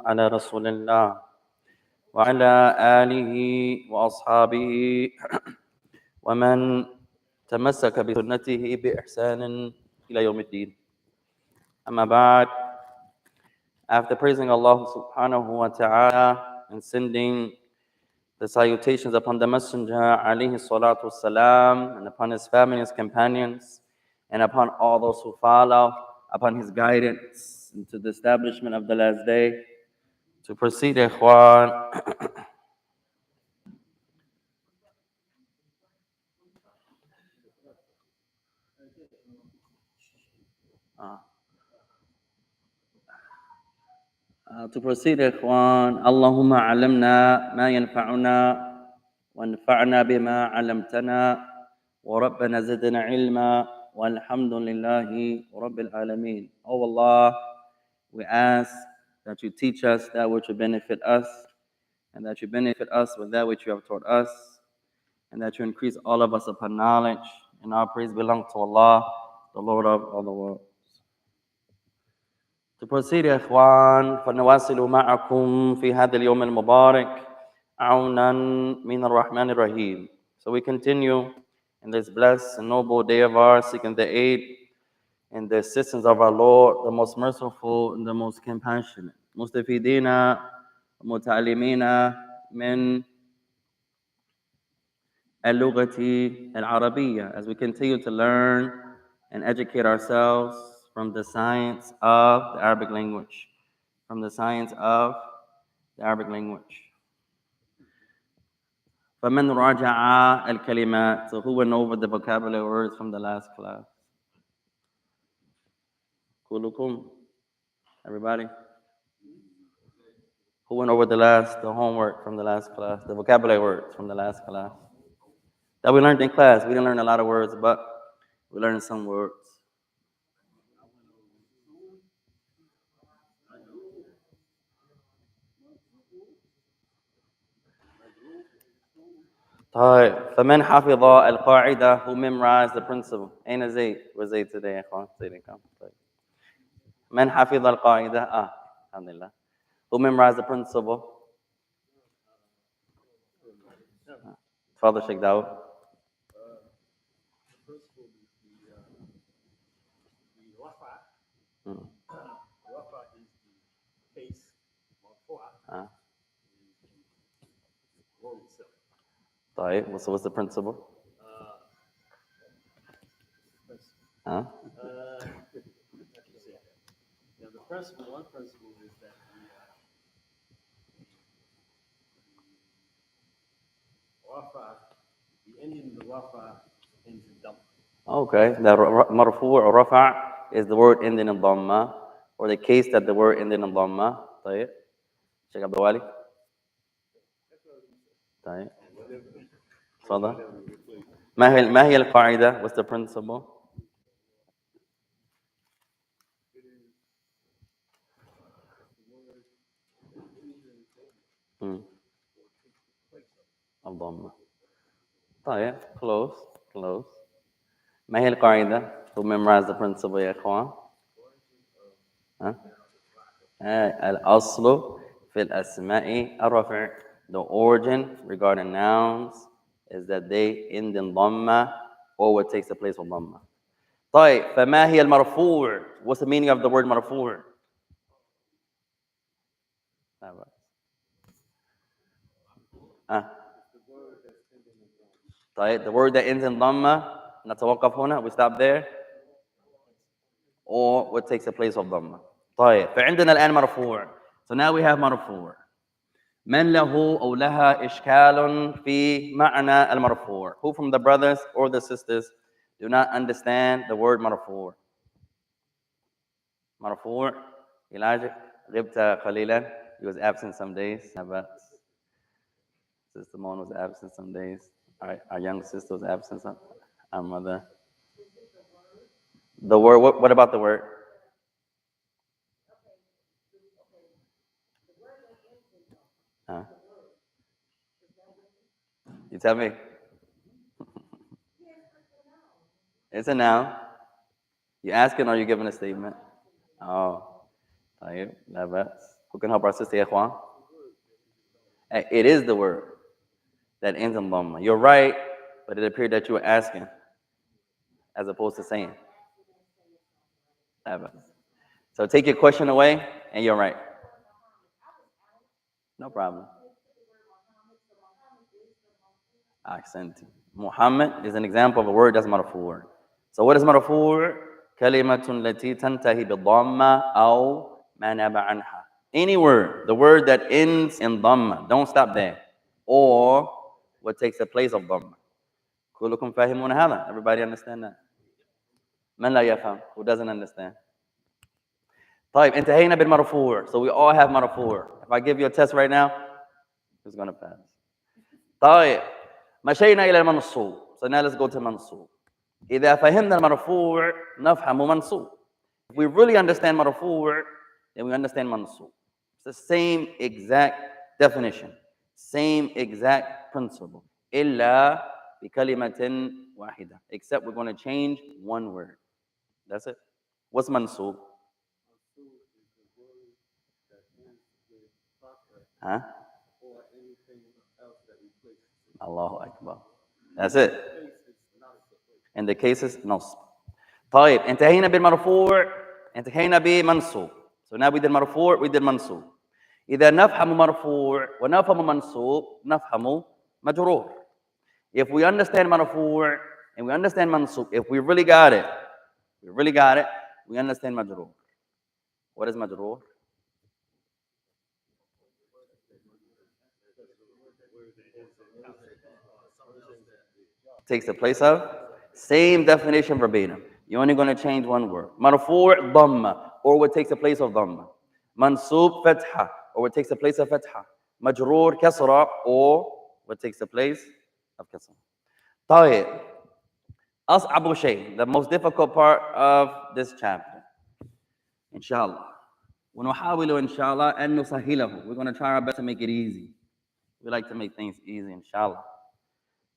على رسول الله وعلى آله وأصحابه ومن تمسك بسنته بإحسان إلى يوم الدين. أما بعد, after praising Allah subhanahu wa ta'ala and sending the salutations upon the Messenger alayhi salatu wasalam, and upon his family, his companions, and upon all those who follow, upon his guidance into the establishment of the last day. To proceed, ikhwan, اللهم علمنا ما ينفعنا وانفعنا بما علمتنا وربنا زدنا علما والحمد لله رب العالمين. Oh Allah, we ask that you teach us that which will benefit us, and that you benefit us with that which you have taught us, and that you increase all of us upon knowledge. And our praise belongs to Allah, the Lord of all the world. To proceed, يا إخوان, فنواصل معكم في هذا اليوم المبارك عونا من الرحمن الرحيم. So we continue in this blessed and noble day of ours, seeking the aid and the assistance of our Lord, the most merciful and the most compassionate. مستفيدين متعلمين من اللغة العربية, as we continue to learn and educate ourselves from the science of the Arabic language. From the science of the Arabic language. فمن راجع الكلمات, so who went over the vocabulary words from the last class? كلكم? Everybody? Who went over the homework from the last class, the vocabulary words from the last class? That we learned in class. We didn't learn a lot of words, but we learned some words. طيب فمن حفظ القاعدة, who memorized the principle? أين زيد? Where's Zayd today يا إخوان? Zayd come. طيب. من حفظ القاعدة? الحمد لله. Who memorized the principle? تفضل شيخ داود. Rafa is the case marfu'a. Word itself. طيب, so what's the principle? Now the one principle is that the Rafa, the ending of the Rafa ends in dam. Okay, the marfu' or rafa' is the word ending in dhamma, or the case that the word ending in dhamma. طيب, شيخ عبد الوالي. طيب, تفضل. ما هي القاعدة? What's the principle? الضمة. طيب, close. ما هي القاعدة? Who memorized the principle يا إخوان؟ الأصل في الأسماء الرفع. The origin regarding nouns is that they end in dhamma or what takes the place of dhamma. طيب, فما هي المرفوع? What's the meaning of the word مرفوع? طيب, the word that ends in dhamma, نتوقف هنا, we stop there, or what takes the place of dhamma. طيب, فعندنا الآن مرفوع. So now we have مرفوع. من له أو لها إشكال في معنى المرفوع? Who from the brothers or the sisters do not understand the word مرفوع? مرفوع. Elijah, غبت قليلا. He was absent some days. Sister Mon was absent some days. Our young sister was absent some. Our mother. The word, what about the word? You tell me. It's a noun. You asking or you giving a statement? Oh, طيب, لا بأس. Who can help our sister Ikhwan? It is the word that ends in dhamma. You're right, but it appeared that you were asking as opposed to saying. So take your question away, and you're right. No problem. Accent. Muhammad is an example of a word that's marfu'. So what is marfu'? Kalimatun lati tantahi bi-dhamma aw ma naba anha. Any word, the word that ends in dhamma, don't stop there. Or what takes the place of dhamma. كلكم فاهمون هذا? Everybody understand that? من لا يفهم? Who doesn't understand? طيب انتهينا بالمرفوع. So we all have مرفوع. If I give you a test right now, who's going to pass? طيب مشينا إلى المنصوب. So now let's go to منصوب. إذا فهمنا المرفوع نفهم منصوب. If we really understand مرفوع, then we understand منصوب. It's the same exact definition, same exact principle. إلا بكلمة واحدة. Except we're going to change one word. That's it. What's منصوب? Huh? Allahu Akbar. That's it. In the cases, نصب. طيب انتهينا بالمرفوع انتهينا بمنصوب. So now we did مرفوع, we did منصوب. إذا نفهم مرفوع ونفهم منصوب نفهم مجرور. If we understand مرفوع and we understand منصوب, if we really got it, we understand مجرور. What is مجرور? Takes the place of? Same definition verbatim. You're only going to change one word. مرفوع ضمة, or what takes the place of ضمة. منصوب فتحة, or what takes the place of فتحة. مجرور كسرة, or what takes the place of كسرة. طيب. أصعب شيء, the most difficult part of this chapter. Inshallah. ونحاول إن شاء الله أن نسهله. We're going to try our best to make it easy. We like to make things easy, inshallah.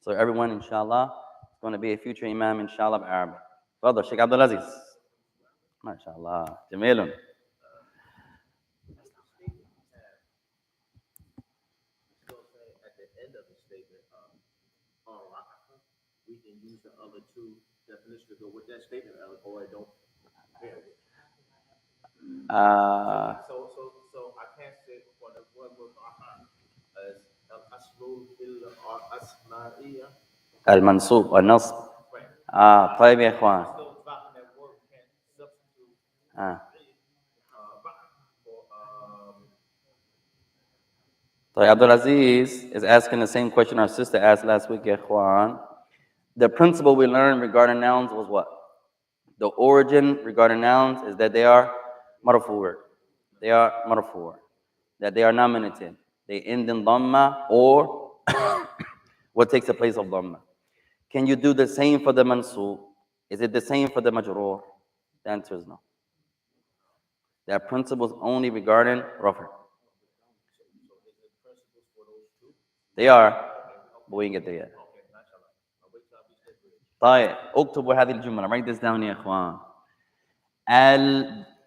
So everyone, inshallah, is going to be a future imam, inshallah, of Arabic. Brother, Sheikh Abdul Aziz. MashaAllah. Jamilun. At the end of the statement, we can use the other two definitions to go with that statement, or don't. So I can't say for the one with as al-aslu al-asma'iyya. المنصوب والنصب. طيب يا إخوان. So Abdul Aziz is asking the same question our sister asked last week, ya Ikhwan. The principle we learned regarding nouns was what? The origin regarding nouns is that they are marfu'. They are marfu'. That they are nominative. They end in dhamma or what takes the place of dhamma. Can you do the same for the mansub? Is it the same for the majroor? The answer is no. That principle is only regarding rafa'. They are, but we didn't get there yet. طيب اكتبوا هذه الجملة. Write this down يا إخوان.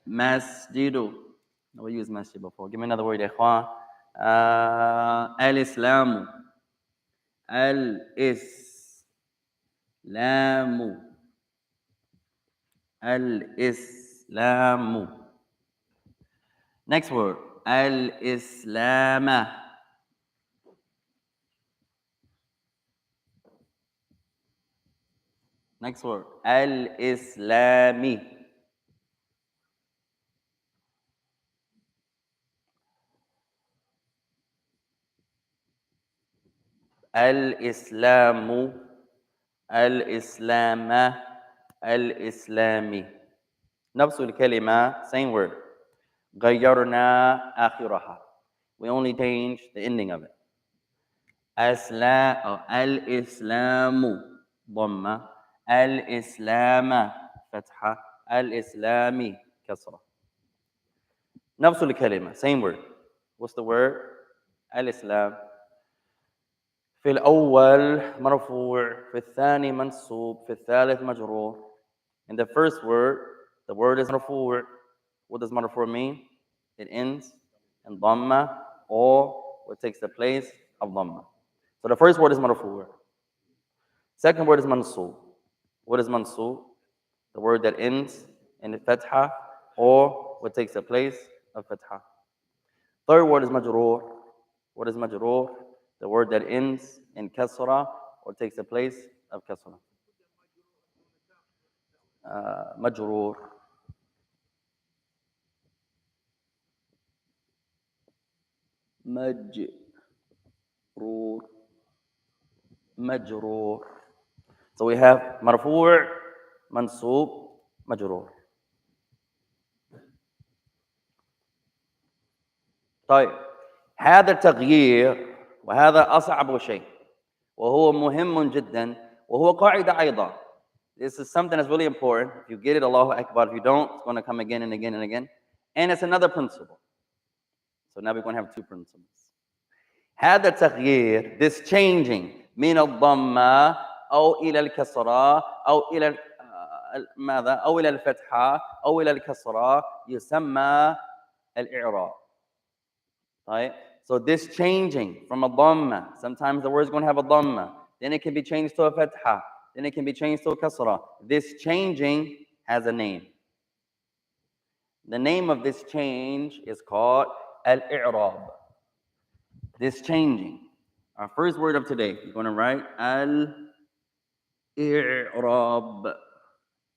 المسجد. We used masjid before. Give me another word يا إخوان. الإسلام. الإسلام. الإسلام. Next word. الإسلام. Next word. Al-Islami. Al-Islamu. Al-Islama. Al-Islami. نفس الكلمة, same word. غيرنا آخرها. We only change the ending of it. Al-Islamu. ضمة. الإسلام فتحة الإسلامي كسرة نفس الكلمة same word. What's the word? الإسلام. في الأول مرفوع في الثاني منصوب في الثالث مجرور. In the first word the word is مرفوع. What does مرفوع mean? It ends and dhamma, or what takes the place of dhamma. So the first word is marfu'. Second word is mansub. What is mansub? The word that ends in the fatha, or what takes the place of fatha. Third word is majroor. What is majroor? The word that ends in kasra, or takes the place of kasra. Majroor. مجرور مجرور. So we have مرفوع منصوب مجرور. طيب هذا التغيير وهذا أصعب شيء وهو مهم جدا وهو قاعدة أيضا. This is something that's really important. If you get it, Allahu Akbar. If you don't, it's going to come again and again and again. And it's another principle. So now we're going to have two principles. هذا التغيير, this changing من الضمة أو إلى الكسرة أو إلى ماذا؟ أو إلى الفتحة أو إلى الكسرة يسمى الإعراب. Right? So this changing from a dhamma, sometimes the word is going to have a dhamma, then it can be changed to a fatha, then it can be changed to a kasra. This changing has a name. The name of this change is called al-i'rab. This changing. Our first word of today, we're going to write al-i'rab.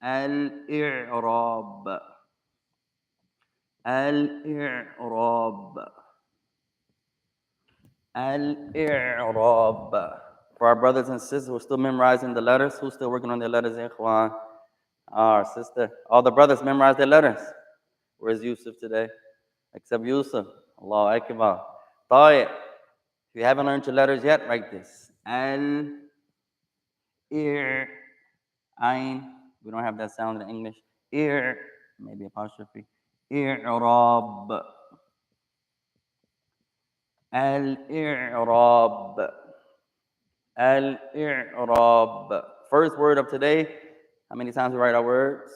Al-i'rab. Al-i'rab. Al-i'rab. For our brothers and sisters who are still memorizing the letters, who's still working on their letters, ikhwan? Our sister. All the brothers memorize their letters. Where's Yusuf today? Except Yusuf. Allahu Akbar. Tayyib. If you haven't learned your letters yet, write this. Al-i'rab. Ain. We don't have that sound in English. Ir. Maybe apostrophe. I'rab. Al-i'rab. Al-i'rab. First word of today. How many times we write our words?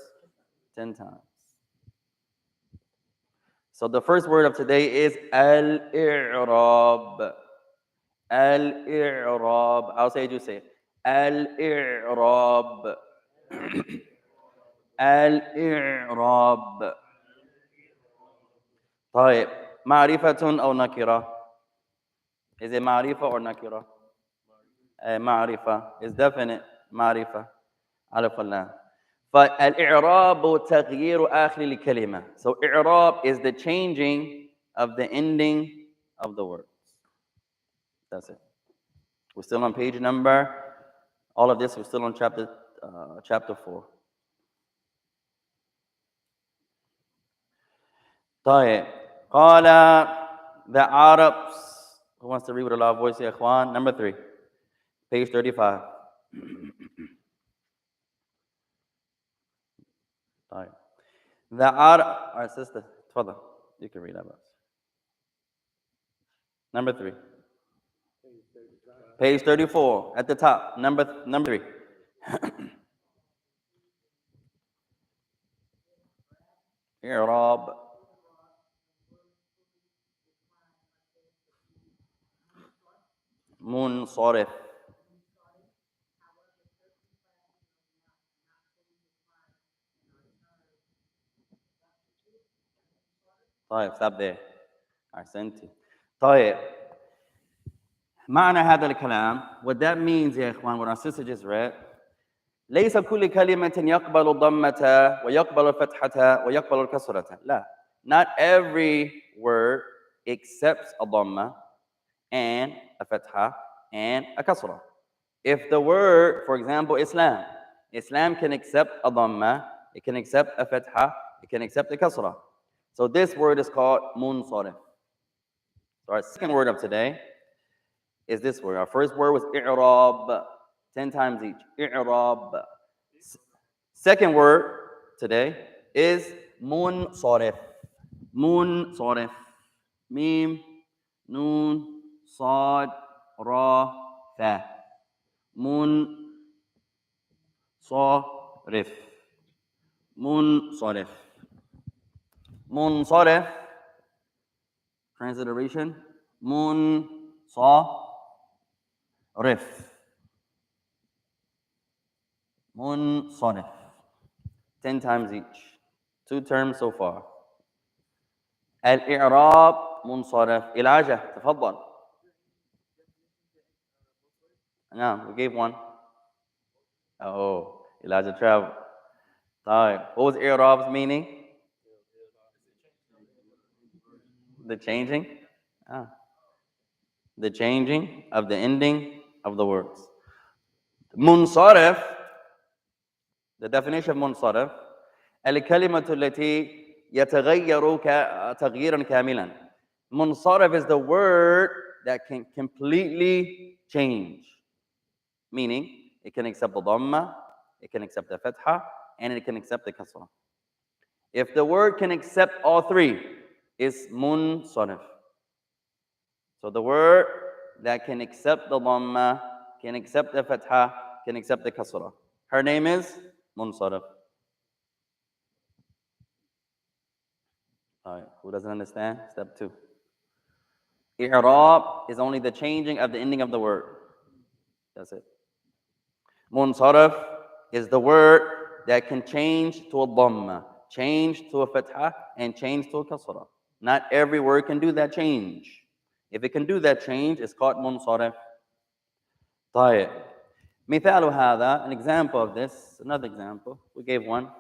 10 times. So the first word of today is al-i'rab. Al-i'rab. I'll say it, you say it. Al-i'rab. Al-i'rab. طيب. معرفة أو نكرة. Is it معرفة or نكرة? معرفة. It's definite. معرفة. على فلان. فالإعراب تغيير آخر الكلمة. So إعراب is the changing of the ending of the words. That's it. We're still on page number. All of this, we're still on chapter 4. طيب. قال the Arabs. Who wants to read with a loud voice, ya ikhwan? Number 3. Page 35. طيب. The Arab. All right, sister. تفضل. You can read that verse. Number 3. Page 34 at the top. Number 3. إعراب. منصرف. طيب stop there. أحسنتي. طيب. معنى هذا الكلام, what that means يا إخوان, what our sister just read, ليس كل كلمة يقبل الضمة ويقبل الفتحة ويقبل الكسرة. لا. Not every word accepts a dhamma and a fatha and a kasra. If the word, for example, Islam can accept a dhamma, it can accept a fatha, it can accept a kasra. So this word is called munsarif. So our second word of today is this word. Our first word was i'rab, 10 times each. I'rab. Second word today is munsarif. Munsarif. Mim, noon, sad, ra, fa. Munsarif. Munsarif. Munsarif. Transliteration. Munsarif. Munsarif. 10 times each. 2 terms so far. الإعراب منصرف. إلاجة تفضل. No, we gave one. Oh, Elijah travel. What was إعراب's meaning? The changing? Ah. The changing of the ending of the words. منصرف, the definition of منصرف, الكلمة التي يتغير تغييرا كاملا. منصرف is the word that can completely change. Meaning, it can accept the dhamma, it can accept the fatha, and it can accept the kasra. If the word can accept all three, it's munsarif. So the word that can accept the dhamma, can accept the fatha, can accept the kasra. Her name is munsarif. All right, who doesn't understand? Step 2. I'rab is only the changing of the ending of the word. That's it. Munsarif is the word that can change to a dhamma, change to a fatha, and change to a kasra. Not every word can do that change. If it can do that change, it's called munsarif. طيب. مثال هذا, an example of this, another example. We gave one.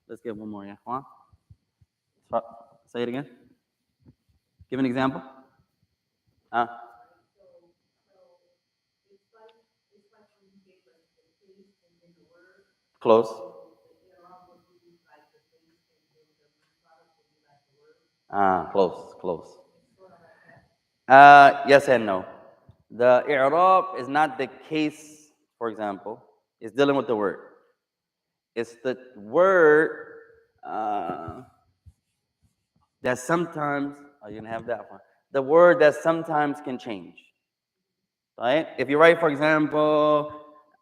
Let's give one more, ya ikhwan. Say it again. Give an example. Close. Close. Yes and no. The i'rab is not the case, for example, it's dealing with the word. It's the word that sometimes, you didn't have that one. The word that sometimes can change. Right? If you write, for example,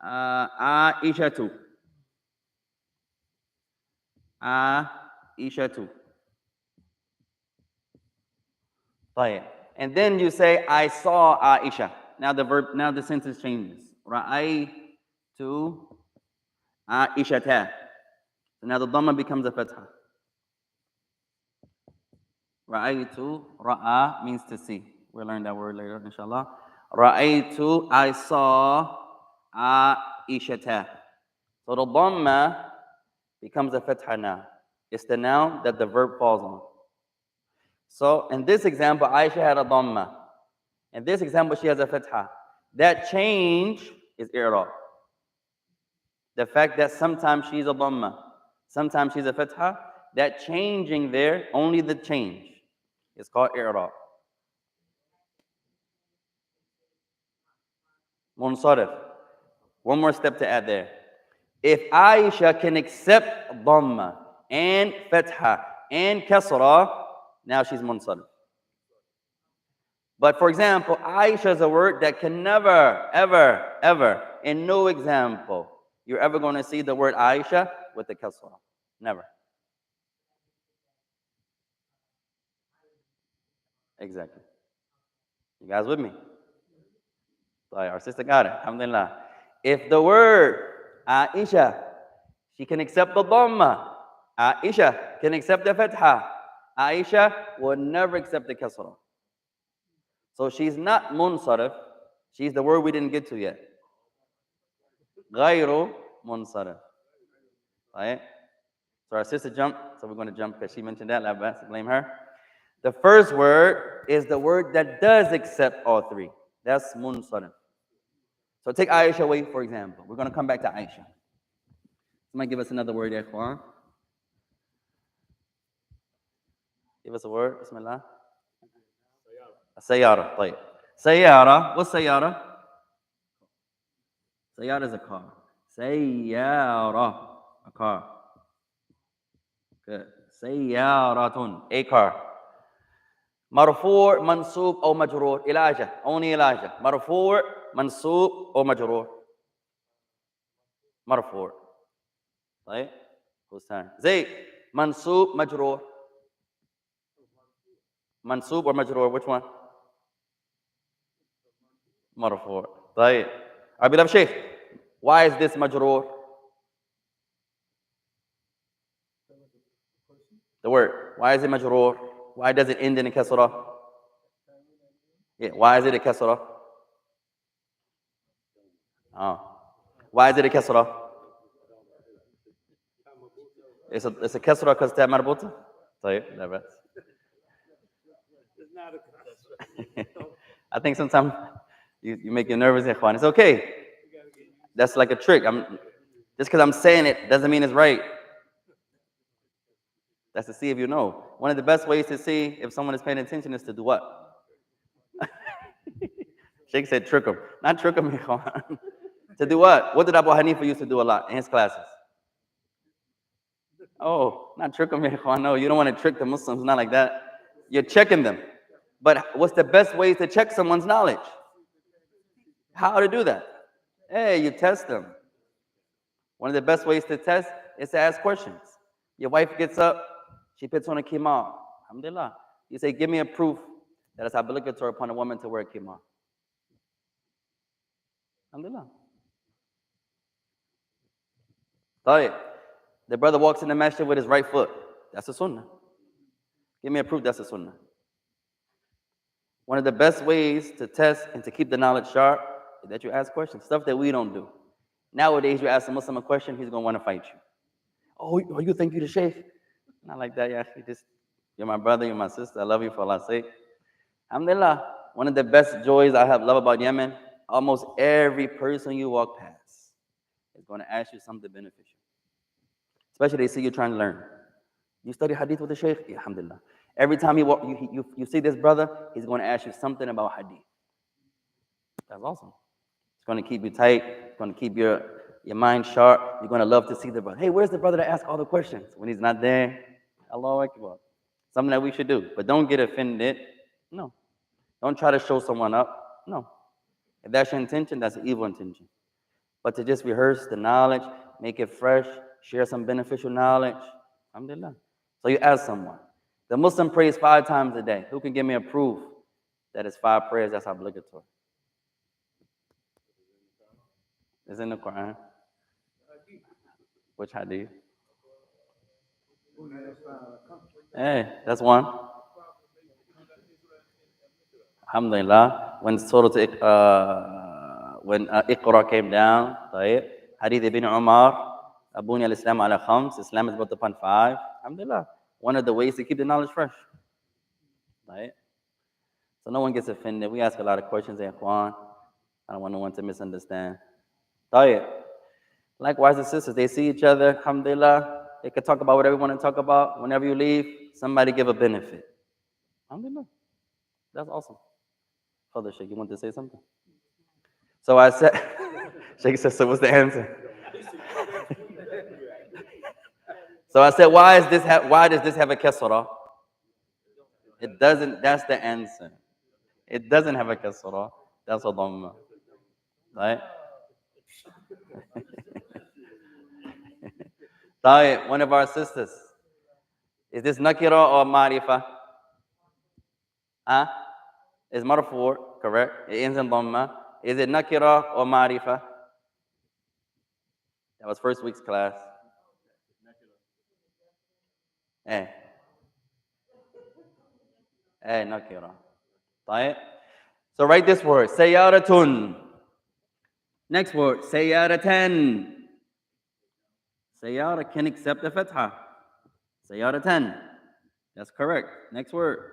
Aishatu. Aishatu. Right. And then you say, I saw Aisha. Now the sentence changes. Ra'aytu Aishata. So now the dhamma becomes a fatha. Ra'aytu, ra'a means to see. We'll learn that word later, inshallah. Ra'aytu, I saw Aishata. So the dhamma becomes a fatha now. It's the noun that the verb falls on. So in this example, Aisha had a dhamma. In this example, she has a fatha. That change is i'rab. The fact that sometimes she's a dhamma, sometimes she's a fatha, that changing there, only the change, is called i'rab. Munsarif. One more step to add there. If Aisha can accept dhamma and fatha and kasra, now she's munsarif. But for example, Aisha is a word that can never, ever, in no example, you're ever going to see the word Aisha with the kasra. Never. Exactly. You guys with me? Our sister got it. Alhamdulillah. If the word Aisha, she can accept the dhamma. Aisha can accept the fatha. Aisha will never accept the kasra. So she's not munsarif. She's the word we didn't get to yet. Ghayru munsarif. Right? So our sister jumped, so we're going to jump because she mentioned that. Let's blame her. The first word is the word that does accept all three. That's munsarif. So take Aisha away, for example. We're going to come back to Aisha. Somebody give us another word, ya ikhwan. Give us a word. Bismillah. Sayyara. طيب. Sayyara. What's sayyara? Sayyara is a car. Sayyara. A car. Good. Sayyaratun. A car. مرفوع منصوب أو مجرور. إلاجة. Only إلاجة. مرفوع منصوب أو مجرور. مرفوع. طيب. Whose turn? زيد. منصوب مجرور. Mansub or majroor? Which one? Marfu'. طيب. Our beloved Sheikh, why is this majroor? The word. Why is it majroor? Why does it end in a kasrah? Yeah. Why is it a kasrah? Oh. Why is it a kasrah? It's a kasrah because ta marbuta. طيب. لا بأس. I think sometimes you make you nervous, ikhwan. It's okay. That's like a trick. Just because I'm saying it doesn't mean it's right. That's to see if you know. One of the best ways to see if someone is paying attention is to do what? Sheikh said trick them. Not trick them, ikhwan. To do what? What did Abu Hanifa used to do a lot in his classes? Oh, not trick them, ikhwan. No, you don't want to trick the Muslims, not like that. You're checking them. But what's the best way to check someone's knowledge? How to do that? Hey, you test them. One of the best ways to test is to ask questions. Your wife gets up, she puts on a khimar. Alhamdulillah. You say, give me a proof that it's obligatory upon a woman to wear a khimar. Alhamdulillah. The brother walks in the masjid with his right foot. That's a sunnah. Give me a proof that's a sunnah. One of the best ways to test and to keep the knowledge sharp is that you ask questions, stuff that we don't do. Nowadays, you ask a Muslim a question, he's going to want to fight you. Oh, you think you're the sheikh? Not like that, yeah. You're my brother, you're my sister. I love you for Allah's sake. Alhamdulillah, one of the best joys I have love about Yemen, almost every person you walk past is going to ask you something beneficial. Especially they see you trying to learn. You study hadith with the sheikh? Yeah, alhamdulillah. Every time you see this brother, he's going to ask you something about hadith. That's awesome. It's going to keep you tight. It's going to keep your mind sharp. You're going to love to see the brother. Hey, where's the brother that asks all the questions? When he's not there, Allahu Akbar. Something that we should do. But don't get offended. No. Don't try to show someone up. No. If that's your intention, that's an evil intention. But to just rehearse the knowledge, make it fresh, share some beneficial knowledge. Alhamdulillah. So you ask someone. The Muslim prays 5 times a day. Who can give me a proof that it's 5 prayers that's obligatory? It's in the Quran. Which hadith? Hey, that's one. Alhamdulillah. When Iqra came down, hadith ibn Umar, Abuni al-Islam ala khams, Islam is built upon 5. Alhamdulillah. One of the ways to keep the knowledge fresh. Right? So no one gets offended. We ask a lot of questions, ikhwan. I don't want no one to misunderstand. Likewise, the sisters, they see each other, alhamdulillah. They can talk about whatever you want to talk about. Whenever you leave, somebody give a benefit. Alhamdulillah. That's awesome. Father Sheikh, you want to say something? So I said, Sheikh said, so what's the answer? So I said, why does this have a kasrah? It doesn't, that's the answer. It doesn't have a kasrah. That's a dhamma. Right? One of our sisters. Is this nakira or marifa? It's marfu', correct? It ends in dhamma. Is it nakira or marifa? That was first week's class. Nakira. So write this word, sayyaratun. Next word, sayyaratan. Sayyara can accept the fatha. Sayyaratan. That's correct. Next word.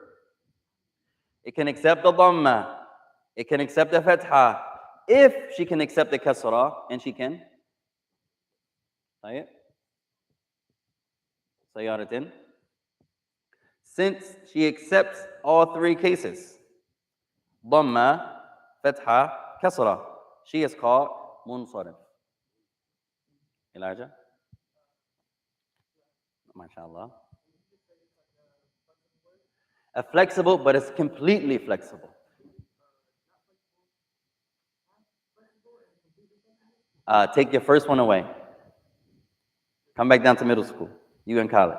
It can accept the dhamma. It can accept the fatha. If she can accept the kasra, and she can. Sayyaratan. Since she accepts all 3 cases, dhamma, fatha, kasra, she is called munsarif. Elijah? MashaAllah. A flexible, but it's completely flexible. Take your first one away. Come back down to middle school. You in college.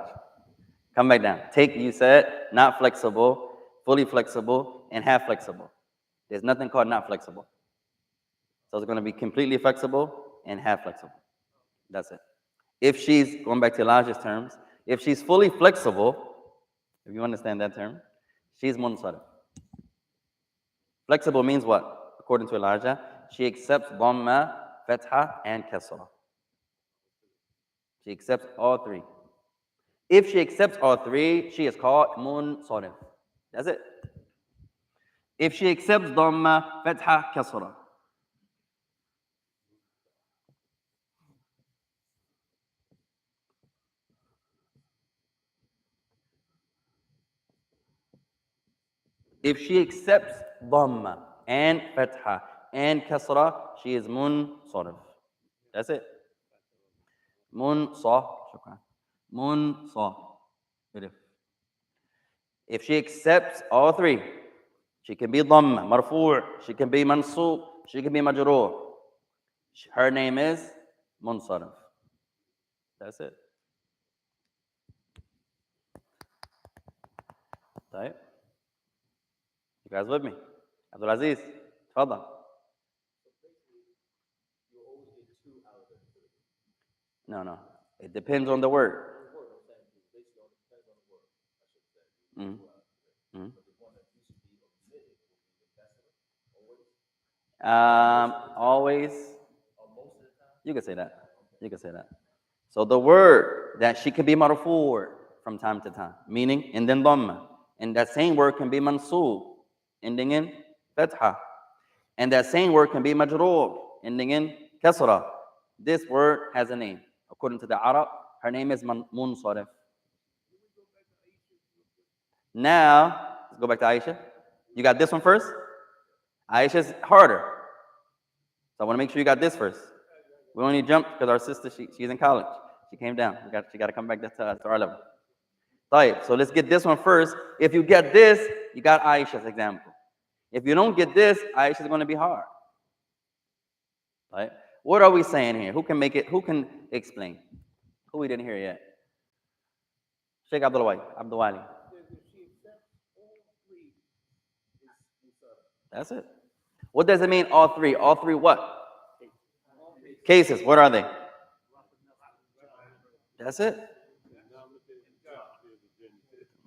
Come back down. You said not flexible. fully flexible, and half flexible. There's nothing called not flexible. So it's going to be completely flexible and half flexible. That's it. If she's, going back to Elijah's terms, if she's fully flexible, if you understand that term, she's munsarif. Flexible means what? According to Elijah, she accepts dhamma, fatha, and kasra. She accepts all three. If she accepts all three, she is called munsarif. That's it. If she accepts dhamma, fatha, kasra. If she accepts dhamma and fatha and kasra, she is munsarif. That's it. Munsah. Shukran. Munsah. If she accepts all three, she can be dhamma, marfu', she can be mansub, she can be majroor. Her name is munsarif. That's it. طيب. You guys with me? Abdul Aziz, تفضل. You always get 2 out of the 3. No. It depends on the word. The word I'm saying is basically on depends on the word. I should say. Mm-hmm. But the one that used to be omitted would be the testament. Always. Or most of the time. You can say that. You can say that. So the word that she can be marfu' from time to time, meaning and then dhamma. And that same word can be mansub, ending in fatha. And that same word can be majroor, ending in kasra. This word has a name. According to the Arab, her name is munsarif. Now, let's go back to Aisha. You got this one first? Aisha's harder. So I want to make sure you got this first. We only jumped because our sister, she's in college. She came down. She got to come back to our level. Right, so let's get this one first. If you get this, you got Aisha's example. If you don't get this, Aisha's going to be hard. Right? What are we saying here? Who can make it? Who can explain? Who we didn't hear yet? Sheikh Abdul Wali. That's it. What does it mean, all three? All three what? Cases. What are they? That's it.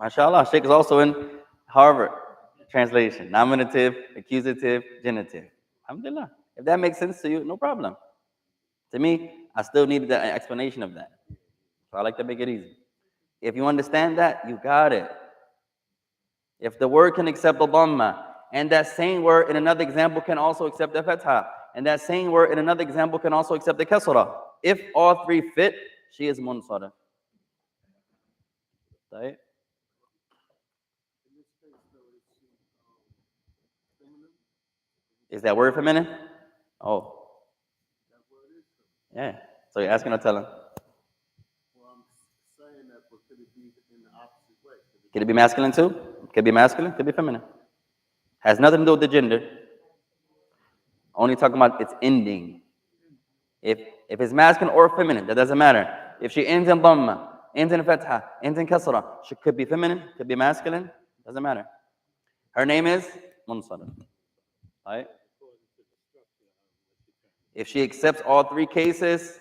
MashaAllah. Sheikh is also in Harvard translation. Nominative, accusative, genitive. Alhamdulillah. If that makes sense to you, no problem. To me, I still needed the explanation of that. So I like to make it easy. If you understand that, you got it. If the word can accept the dhamma, and that same word in another example can also accept the fatha, and that same word in another example can also accept the kasra. If all three fit, she is munsarif. Right? Is that word feminine? Oh. Yeah. So you're asking or telling? Well, I'm saying that, but could it be in the opposite way? Could it be masculine too? Could be masculine, could be feminine. Has nothing to do with the gender. Only talking about its ending. If it's masculine or feminine, that doesn't matter. If she ends in dhamma, ends in fatha, ends in kasra, she could be feminine, could be masculine, doesn't matter. Her name is munsarif. Right? If she accepts all three cases,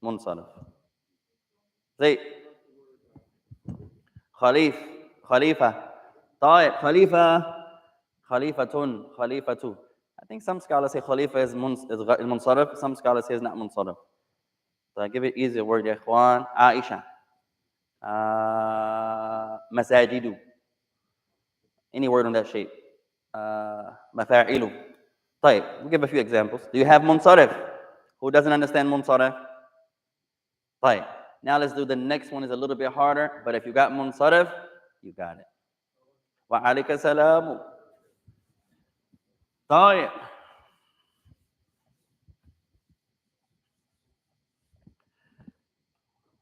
munsarif. Say, Khalifa. طيب, Khalifatun. I think some scholars say Khalifa is munsarif, some scholars say it's not munsarif. So I give it easier word, ya ikhwan. Aisha. Masajidu. Any word on that shape. Mafa'ilu. طيب, we'll give a few examples. Do you have munsarif? Who doesn't understand munsarif? طيب. Now let's do the next one. Is a little bit harder, but if you got munsarif, you got it. Wa alayka salamu. طيب.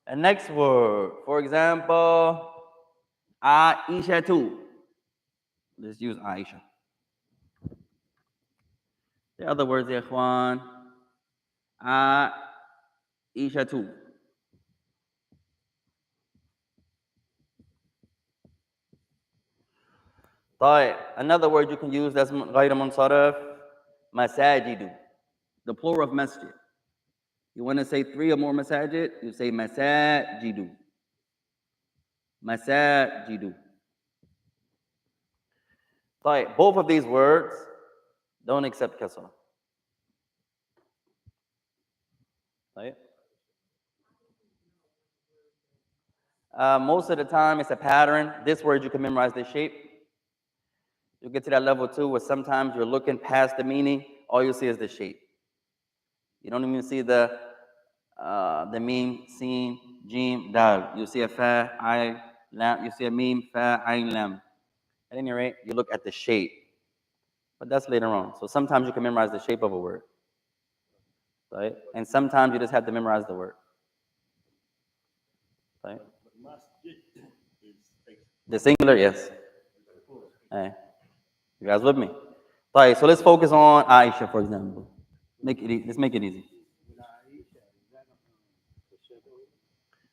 The next word, for example, Aisha too. Let's use Aisha. The other words, ikhwan. Aisha too. طيب, another word you can use that's غير منصرف, masajidu. The plural of masjid. You want to say 3 or more masajid, you say masajidu. Masajidu. طيب, both of these words don't accept kasra. طيب. Most of the time, it's a pattern. This word, you can memorize the shape. You get to that level too, where sometimes you're looking past the meaning, all you see is the shape. You don't even see the meme, sin, jim, dal. You see a fa, ay, lam. You see a meme, fa, ayn, lam. At any rate, you look at the shape. But that's later on. So sometimes you can memorize the shape of a word. Right? And sometimes you just have to memorize the word. Right? The singular, yes. Hey, you guys with me? Right, so let's focus on Aisha, for example. Let's make it easy.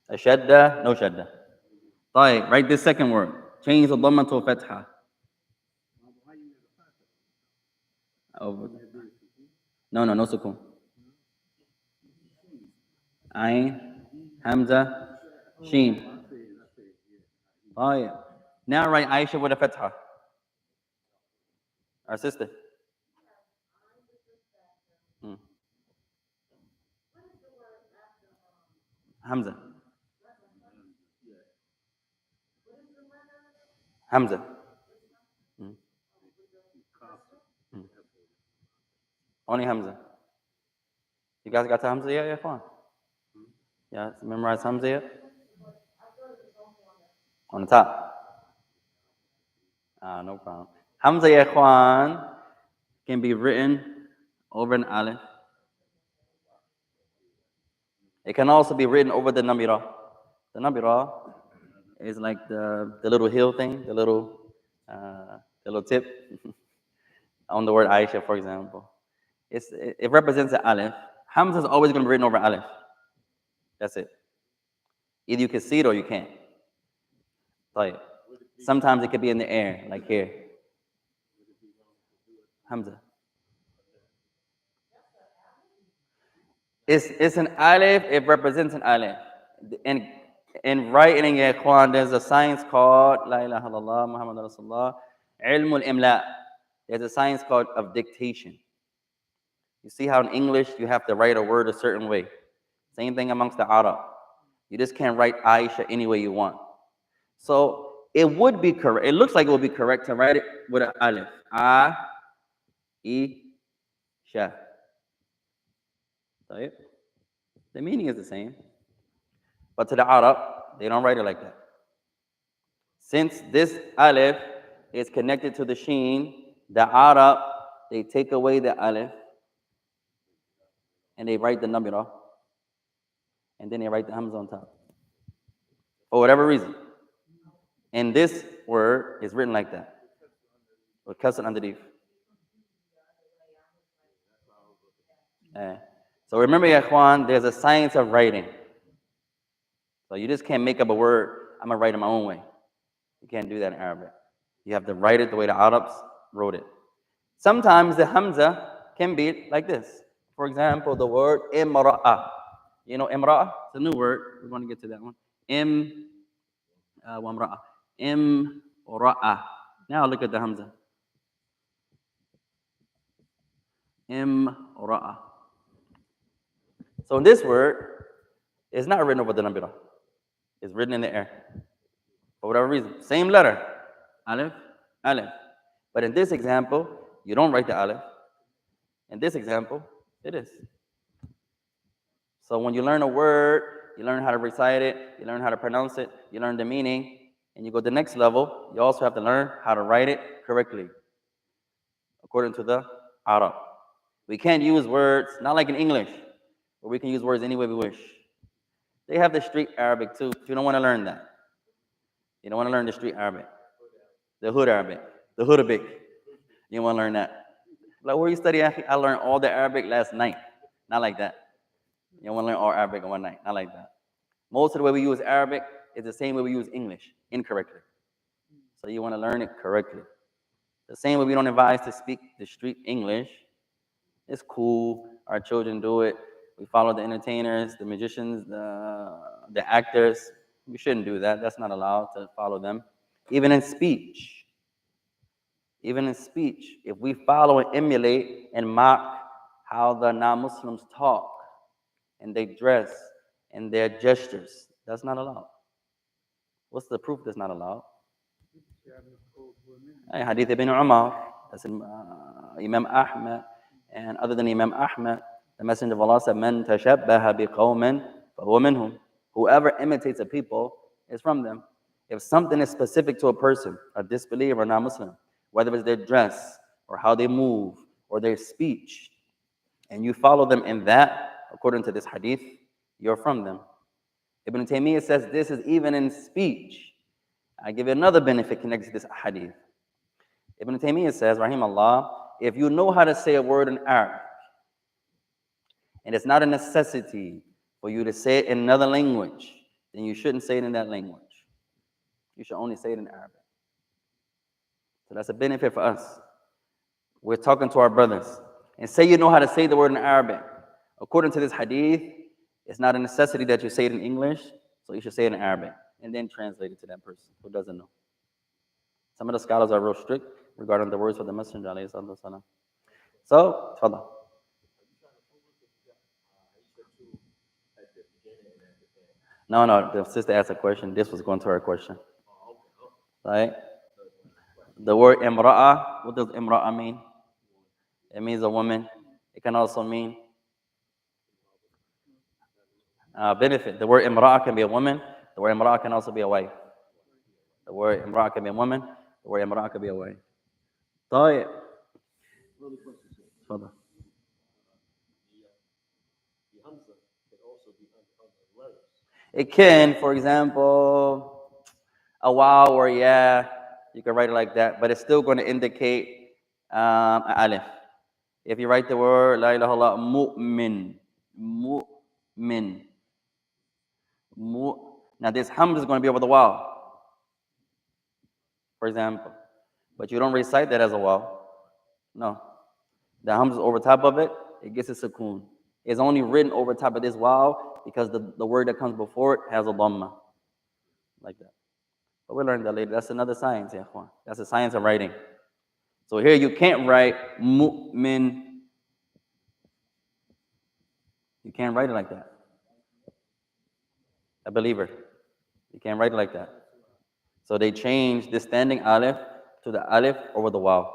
A shadda, no shadda. Right, write this second word. Change the dhamma to a fatha. Oh, no sukun. Ain, Hamza, Sheen. Right. Now write Aisha with a fatha. Our sister. Hmm. Hamza. Hamza. Hmm. Hmm. Only Hamza. You guys got to Hamza yet? Yeah, fine. Yeah, memorize Hamza yet? On the top. No problem. Hamza ya ikhwan can be written over an alif. It can also be written over the namira. The namira is like the little hill thing, the little tip on the word Aisha, for example. It represents an alif. Hamza is always going to be written over alif. That's it. Either you can see it or you can't. Like, sometimes it could be in the air, like here. Hamza. It's an alif, it represents an alif. And in writing, ya ikhwan, there's a science called La ilaha illallah, Muhammad Rasulullah, ilmul imla. There's a science called of dictation. You see how in English you have to write a word a certain way. Same thing amongst the Arab. You just can't write Aisha any way you want. So it would be correct. It looks like it would be correct to write it with an alif. A, I, Sha. The meaning is the same. But to the Arab, they don't write it like that. Since this alif is connected to the sheen, the Arab, they take away the alif and they write the namira and then they write the hamza on top. For whatever reason. And this word is written like that, with kasr underneath. So remember, ya ikhwan, there's a science of writing. So you just can't make up a word, I'm going to write it my own way. You can't do that in Arabic. You have to write it the way the Arabs wrote it. Sometimes the hamza can be like this. For example, the word imra'a. You know imra'a? It's a new word. We're going to get to that one. Wamra'a. Imra'a. Now look at the hamza. Imra'a. So this word is not written over the nabira. It's written in the air. For whatever reason. Same letter. Alif, alif. But in this example, you don't write the alif. In this example, it is. So when you learn a word, you learn how to recite it, you learn how to pronounce it, you learn the meaning, and you go to the next level, you also have to learn how to write it correctly, according to the Arab. We can't use words, not like in English, where we can use words any way we wish. They have the street Arabic too, if you don't want to learn that. You don't want to learn the street Arabic, the hood Arabic, the hood Arabic. You don't want to learn that. Like, where you study, I learned all the Arabic last night. Not like that. You don't want to learn all Arabic in one night. Not like that. Most of the way we use Arabic is the same way we use English, incorrectly. So you want to learn it correctly. The same way we don't advise to speak the street English. It's cool. Our children do it. We follow the entertainers, the magicians, the actors. We shouldn't do that. That's not allowed to follow them. Even in speech. Even in speech. If we follow and emulate and mock how the non-Muslims talk and they dress and their gestures, that's not allowed. What's the proof that's not allowed? Hadith ibn Umar, that's Imam Ahmad, and other than Imam Ahmad, the Messenger of Allah said, "Man tashabbaha biqawmin fahuwa minhum." Whoever imitates a people is from them. If something is specific to a person, a disbeliever or non-Muslim, whether it's their dress or how they move or their speech, and you follow them in that, according to this hadith, you're from them. Ibn Taymiyyah says this is even in speech. I give you another benefit connected to this hadith. Ibn Taymiyyah says, rahimahullah, if you know how to say a word in Arabic, and it's not a necessity for you to say it in another language, then you shouldn't say it in that language. You should only say it in Arabic. So that's a benefit for us. We're talking to our brothers. And say you know how to say the word in Arabic. According to this hadith, it's not a necessity that you say it in English, so you should say it in Arabic and then translate it to that person who doesn't know. Some of the scholars are real strict regarding the words of the Messenger. So, tafadhal. No, the sister asked a question. This was going to her question. Right? The word imra'a, what does imra'a mean? It means a woman. It can also mean benefit. The word imra'a can be a woman. The word imra'a can also be a wife. The word imra'a can be a woman. The word imra'a can be a wife. طيب. تفضل. It can, for example, a wow or yeah, you can write it like that, but it's still going to indicate alif. If you write the word la ilaha illallah mu'min, mu'min, now this hamza is going to be over the wow, for example, but you don't recite that as a wow. No, the hamza is over top of it. It gets a sukoon. It's only written over top of this wow because the word that comes before it has a dhamma, like that. But we'll learn that later. That's another science, yeah. That's the science of writing. So here you can't write mu'min. You can't write it like that. A believer. You can't write it like that. So they changed the standing alif to the alif over the waw.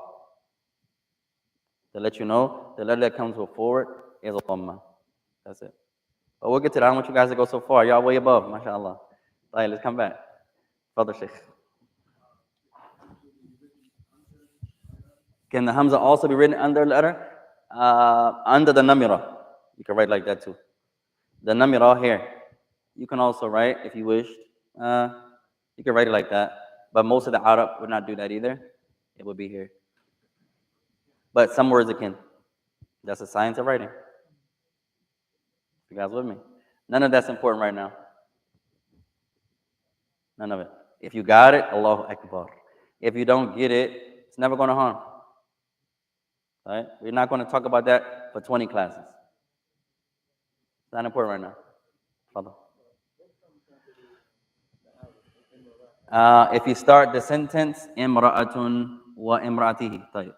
To let you know, the letter that comes before it is a dhamma. That's it. But we'll get to that. I don't want you guys to go so far. Y'all way above, mashallah. All right, let's come back. Father Sheikh. Can the hamza also be written under letter? Under the namira. You can write like that too. The namira here. You can also write, if you wished, you can write it like that. But most of the Arab would not do that either. It would be here. But some words it can. That's the science of writing. You guys with me? None of that's important right now. None of it. If you got it, Allahu Akbar. If you don't get it, it's never going to harm. Right? We're not going to talk about that for 20 classes. It's not important right now. Father. If you start the sentence, imra'atun wa imra'atihi. طيب.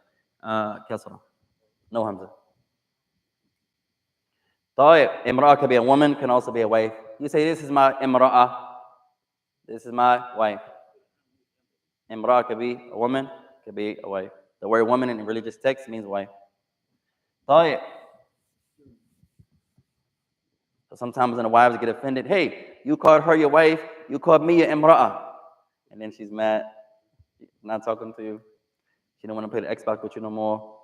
Kasra. No hamza. طيب. Imra'a can be a woman, can also be a wife. You say, this is my imra'a. This is my wife. Imra'a could be a woman, could be a wife. The word woman in religious text means wife. طيب. So sometimes when the wives get offended, hey, you called her your wife, you called me your imra'a. And then she's mad, not talking to you. She don't want to play the Xbox with you no more.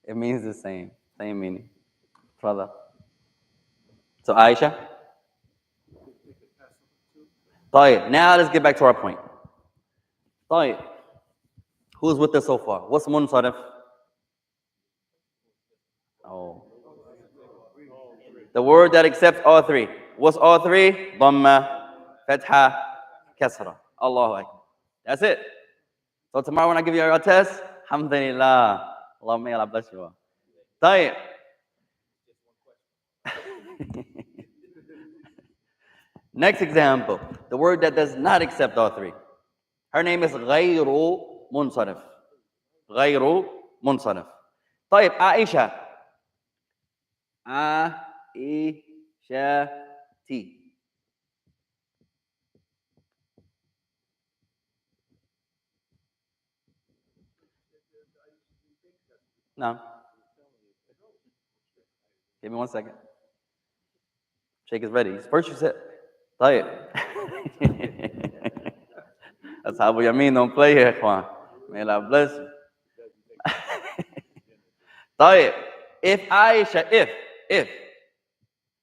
It means the same meaning. Brother. So Aisha. طيب. Now let's get back to our point. طيب. Who's with us so far? What's munsarif? Oh. The word that accepts all three. What's all three? Dhamma, Fatha, Kasra. Allahu Akbar. That's it. So tomorrow when I give you your test, alhamdulillah. Allah bless you all. طيب. Next example, the word that does not accept all three. Her name is غير منصرف. غير منصرف. طيب عائشة. عائشة تي. No. Give me 1 second. Sheikh is ready. First you said, طيب. That's Habul Yameen, don't play here, Juan. May Allah bless you. طيب. If Aisha, if,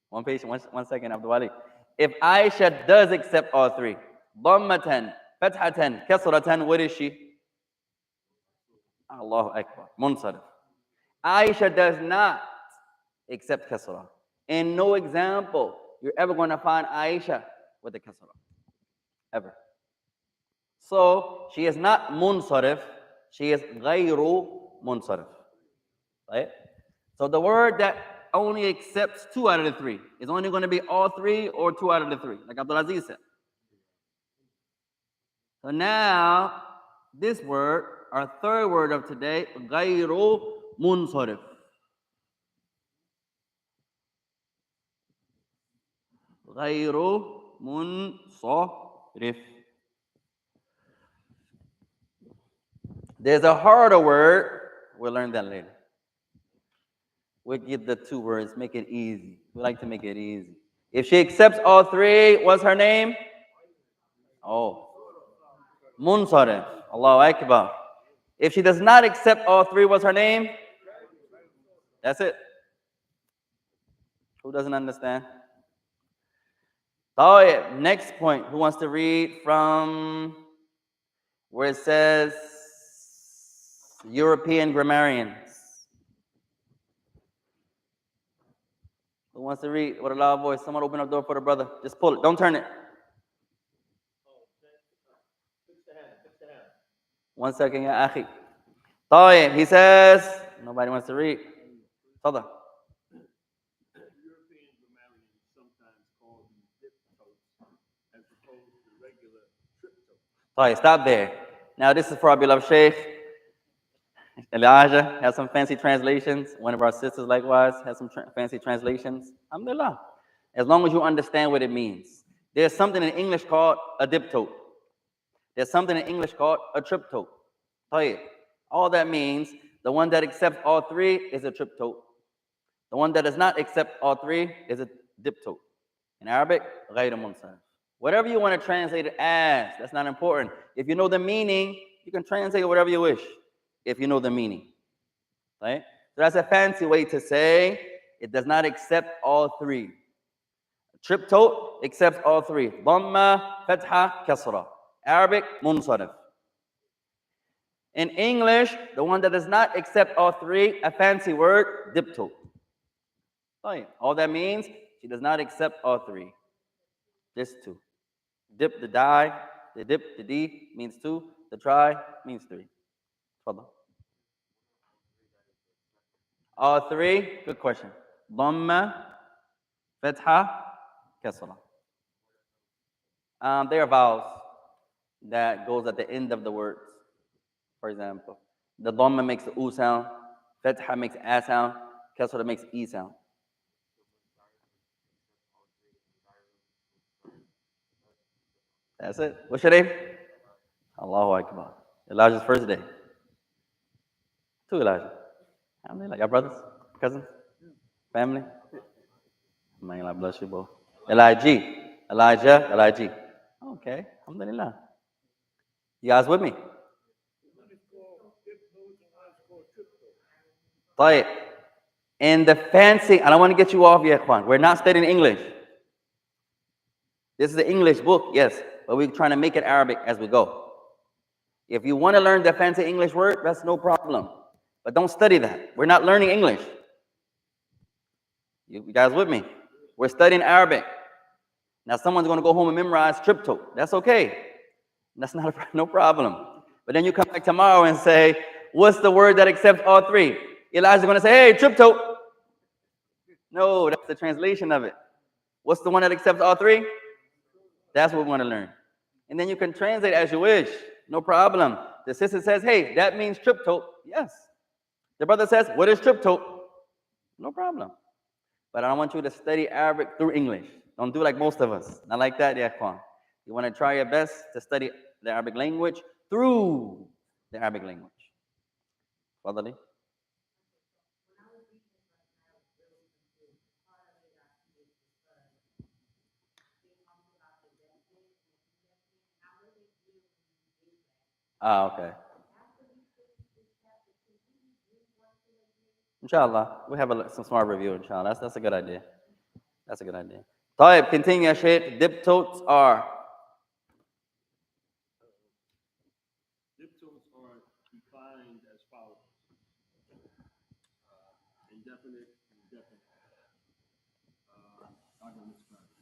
one second, Abdul Wali. If Aisha does accept all three, ضمة, فتحة, كسرة, what is she? Allahu Akbar. Munsarif. Aisha does not accept kasra. In no example, you're ever going to find Aisha with a kasra. Ever. So, she is not munsarif. She is غير munsarif. Right? So, the word that only accepts 2 out of the 3 is only going to be all 3 or 2 out of the 3, like Abdul Aziz said. So now, this word, our third word of today, غير منصرف. غير منصرف. There's a harder word. We'll learn that later. We'll get the 2 words, make it easy. We like to make it easy. If she accepts all 3, what's her name? Oh, Munsarif. Allahu Akbar. If she does not accept all 3, what's her name? That's it. Who doesn't understand? Next point. Who wants to read from where it says European grammarians? Who wants to read with a loud voice? Someone open up the door for the brother. Just pull it. Don't turn it. Fix the hand. 1 second, ya akhi. طيب, he says, nobody wants to read. Father. European grammarians sometimes call them diptotes as opposed to regular triptotes. Stop there. Now, this is for our beloved Sheikh. Elijah has some fancy translations. One of our sisters, likewise, has some fancy translations. Alhamdulillah. As long as you understand what it means. There's something in English called a diptote. There's something in English called a triptote. All that means, the one that accepts all 3 is a triptote. The one that does not accept all 3 is a diptote. In Arabic, غير منصرف. Whatever you want to translate it as, that's not important. If you know the meaning, you can translate it whatever you wish, if you know the meaning. Right? So that's a fancy way to say it does not accept all 3. Triptote accepts all 3. Dhamma, fatha, kasra. Arabic, munsarif. In English, the one that does not accept all 3, a fancy word, diptote. All that means, she does not accept all 3. Just 2. Dip, the die, the dip, the D means 2. The try means 3. All 3, good question. Dhamma, fatha, kasra. They are vowels that goes at the end of the words. For example, the dhamma makes the u sound, fatha makes a sound, kasra makes e sound. That's it. What's your name? Allahu Akbar. Elijah's first day. 2 Elijah. Alhamdulillah. Y'all brothers? Cousins? Family? May Allah bless you both. Elijah. Okay. Alhamdulillah. You guys with me? In the fancy, I don't want to get you off yet, Juan. We're not studying English. This is an English book, yes, but we're trying to make it Arabic as we go. If you want to learn the fancy English word, that's no problem. But don't study that. We're not learning English. You guys with me? We're studying Arabic. Now someone's going to go home and memorize triptote. That's okay. That's not no problem. But then you come back tomorrow and say, what's the word that accepts all three? Elijah's going to say, hey, tripto. No, that's the translation of it. What's the one that accepts all three? That's what we want to learn. And then you can translate as you wish. No problem. The sister says, hey, that means tripto. Yes. The brother says, what is tripto? No problem. But I don't want you to study Arabic through English. Don't do like most of us. Not like that, ya ikhwan. You want to try your best to study the Arabic language through the Arabic language. Fadali. Ah, okay. Inshallah. We have some smart review, inshallah. That's a good idea. That's a good idea. طيب, continue, ya Shaykh. Diptotes are Diptones are defined as follows: indefinite, indefinite.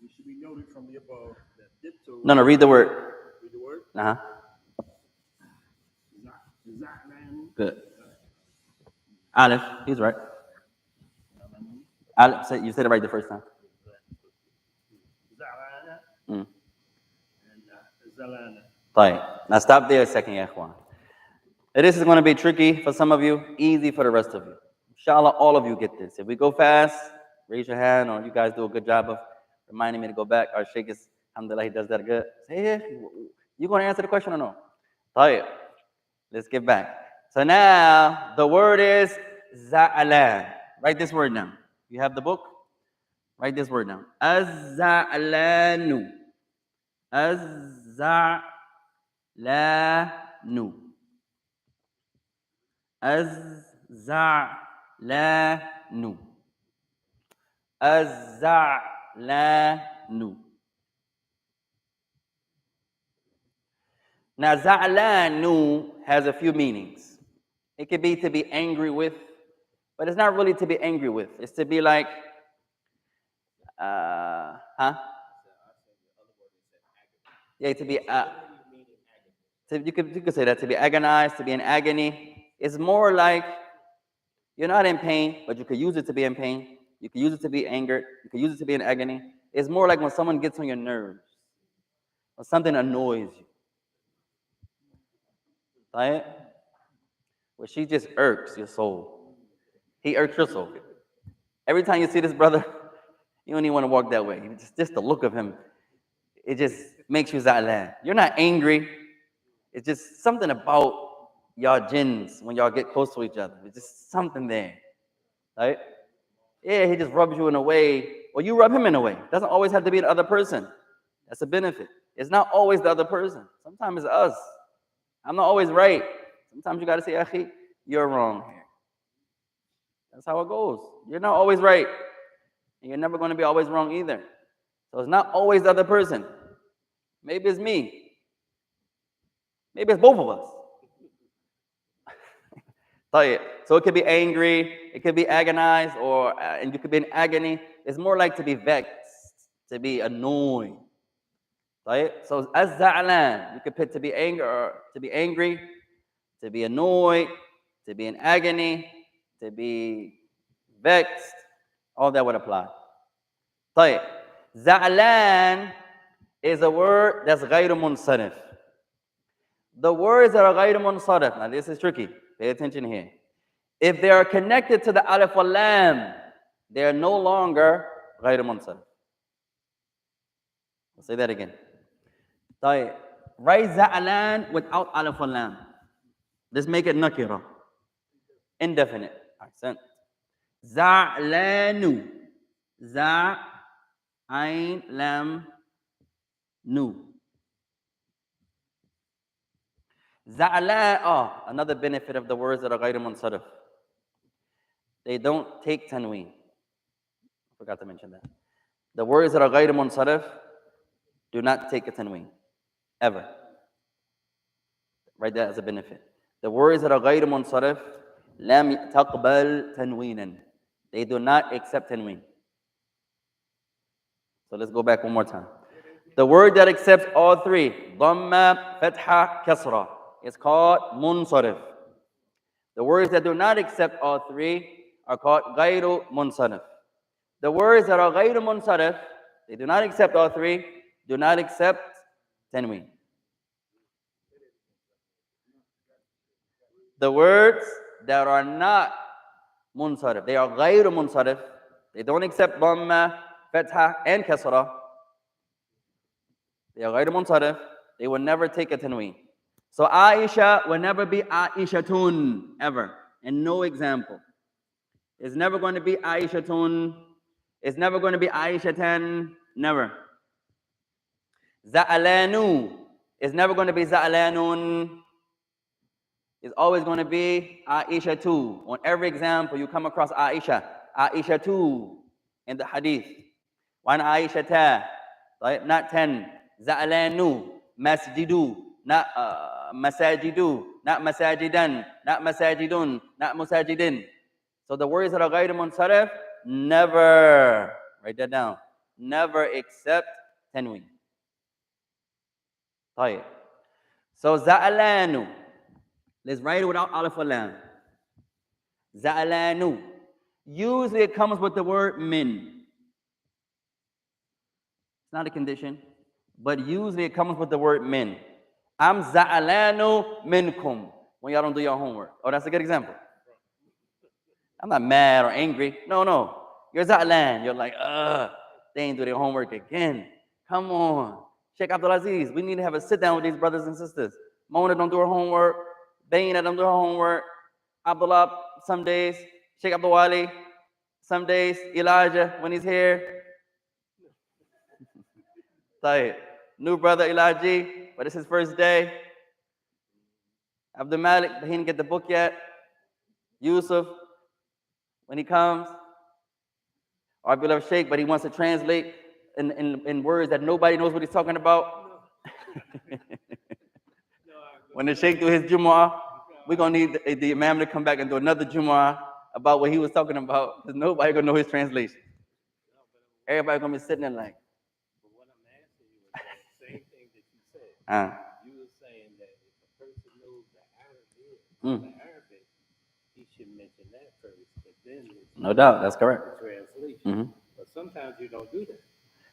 It should be noted from the above that diptones. No, read the word. Read the word. Uh-huh. Good. Aleph, he's right. Aleph, you said it right the first time. Mm. Right. Now stop there a second, ya ikhwan. This is going to be tricky for some of you, easy for the rest of you. Inshallah, all of you get this. If we go fast, raise your hand, or you guys do a good job of reminding me to go back. Our Sheikh is, alhamdulillah, he does that good. Say, yeah, you going to answer the question or no? Right. Let's get back. So now, the word is za'alan. Write this word down. You have the book? Write this word down. Az-za'lanu. Az-za'lanu. Az-za'lanu. Az-za'lanu. Now, za'lanu has a few meanings. It could be to be angry with, but it's not really to be angry with. It's to be like, Yeah, to be, you could say that, to be agonized, to be in agony. It's more like you're not in pain, but you could use it to be in pain. You could use it to be angered. You could use it to be in agony. It's more like when someone gets on your nerves, or something annoys you. Right? Well, she just irks your soul. He irks your soul. Every time you see this brother, you don't even want to walk that way. Just the look of him, it just makes you za'lan. You're not angry. It's just something about y'all jinns when y'all get close to each other. It's just something there. Right? Yeah, he just rubs you in a way, or you rub him in a way. It doesn't always have to be the other person. That's a benefit. It's not always the other person. Sometimes it's us. I'm not always right. Sometimes you got to say, Akhi, you're wrong here. That's how it goes. You're not always right. And you're never going to be always wrong either. So it's not always the other person. Maybe it's me. Maybe it's both of us. So it could be angry, it could be agonized, and you could be in agony. It's more like to be vexed, to be annoyed. So as za'lan, you could put to be angry, or to be angry, to be annoyed, to be in agony, to be vexed. All that would apply. Za'lan is a word that's غير منصرف. The words that are غير منصرف, now this is tricky. Pay attention here. If they are connected to the alif wal lam, they are no longer غير منصرف. I'll say that again. Write za'lan without alif wal lam. Let's make it nakira. Indefinite. Accent. Za'lanu. Za'ain lam nu. Za'la, another benefit of the words that are غير منصرف. They don't take tanween. I forgot to mention that. The words that are غير منصرف do not take a tanween. Ever. Write that as a benefit. The words that are غير منصرف لم تقبل تنوينا. They do not accept tanween. So let's go back one more time. The word that accepts all three, dhamma, fatha, kasra. is called munsarif. The words that do not accept all three are called ghayru munsarif. The words that are ghayru munsarif, they do not accept all three, do not accept tanween. The words that are not munsarif, they are ghayru munsarif, they don't accept dhamma, fatha, and kasra. They are ghayru munsarif, they will never take a tanween. So Aisha will never be Aishatun, ever. And no example. It's never going to be Aishatun. It's never going to be Aishatan. Never. Za'alanu is never going to be Za'alanun. It's always going to be Aishatu. On every example, you come across Aisha. Aishatu in the hadith. One Aishata. Right? Not 10. Za'alanu. Masjidu. Not masajidu. Not masajidan. Not masajidun. Not musajidin. So the words that are ghayr munsarif, never, write that down, never accept tanween. طيب. So za'alanu, let's write it without alif or lam. Za'alanu. Usually it comes with the word min. It's not a condition, but usually it comes with the word min. I'm za'alanu minkum when y'all don't do your homework. Oh, that's a good example. I'm not mad or angry. No. You're za'alan. You're like, they ain't do their homework again. Come on. Sheikh Abdul Aziz, we need to have a sit down with these brothers and sisters. Mona don't do her homework. Baina don't do her homework. Abdullah, some days. Sheikh Abdul Wali, some days. Elijah, when he's here. Tayyip. New brother Elijah, but it's his first day. Abdul Malik, but he didn't get the book yet. Yusuf, when he comes. Our beloved Sheikh, but he wants to translate in words that nobody knows what he's talking about. When the Sheikh do his Jumu'ah, we're going to need the Imam to come back and do another Jumu'ah about what he was talking about, because nobody going to know his translation. Everybody going to be sitting there like. But what I'm asking you is the same thing that you said. You were saying that if a person knows the Arabic, he should mention that first, but then no doubt, that's correct. Translation. But sometimes you don't do that.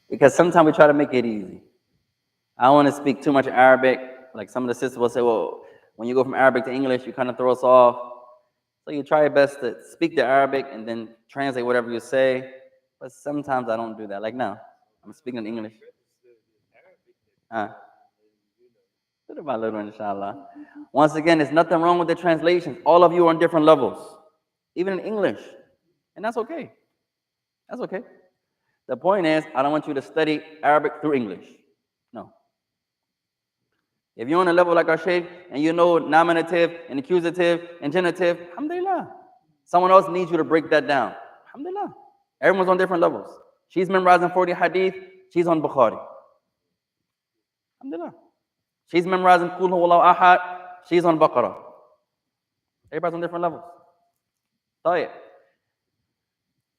Because sometimes we try to make it easy. I don't want to speak too much Arabic. Like some of the sisters will say, well, when you go from Arabic to English, you kind of throw us off. So you try your best to speak the Arabic and then translate whatever you say. But sometimes I don't do that. Like now, I'm speaking in English. Little by little, inshallah. Once again, there's nothing wrong with the translations. All of you are on different levels, even in English. And that's okay. That's okay. The point is, I don't want you to study Arabic through English. No. If you're on a level like our Sheikh and you know nominative and accusative and genitive, alhamdulillah. Someone else needs you to break that down. Alhamdulillah. Everyone's on different levels. She's memorizing 40 hadith. She's on Bukhari. Alhamdulillah. She's memorizing Qul Huwallahu Ahad. She's on Baqarah. Everybody's on different levels. طيب.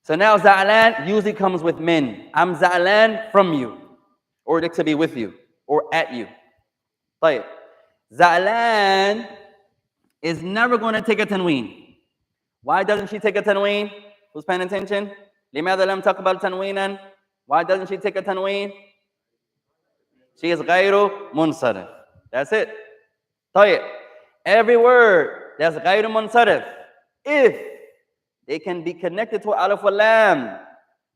So now za'alan usually comes with min. I'm za'alan from you, or to be with you, or at you. طيب. Za'alan is never going to take a tanween. Why doesn't she take a tanween? Who's paying attention? لماذا لم تقبل تنوينا? Why doesn't she take a tanween? She is غير منصرف. That's it. طيب. Every word that's غير منصرف, if they can be connected to alif wa lam.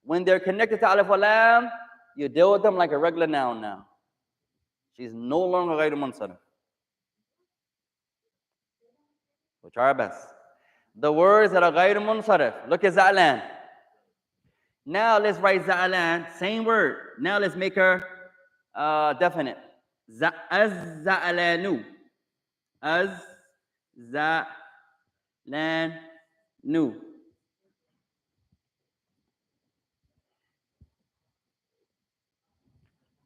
When they're connected to alif wa lam, you deal with them like a regular noun now. She's no longer ghayr munsarif. We'll try our best. The words that are ghayr munsarif. Look at za'lan. Now let's write za'lan, same word. Now let's make her definite. Az-za'lanu. Az-za'lanu.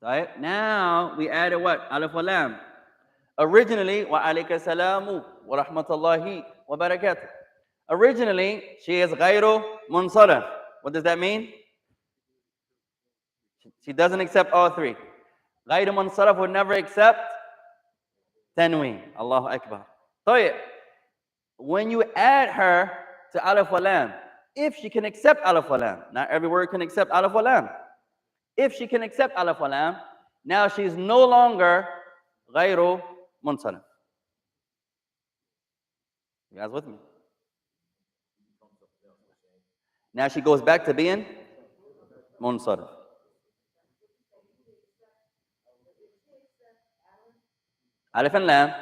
Right? Now we added what? Alif wa lam. Originally, wa alayka salamu wa rahmatullahi wa barakatuh. Originally, she is ghayru munsarif. What does that mean? She doesn't accept all three. Ghayru munsarif would never accept Tanween. Allahu Akbar. طيب. When you add her to alif wa lam, if she can accept alif wa lam, not every word can accept alif wa lam. If she can accept alif wa lam, now she's no longer غير منصرف. You guys with me? Now she goes back to being منصرف. Alif and lam.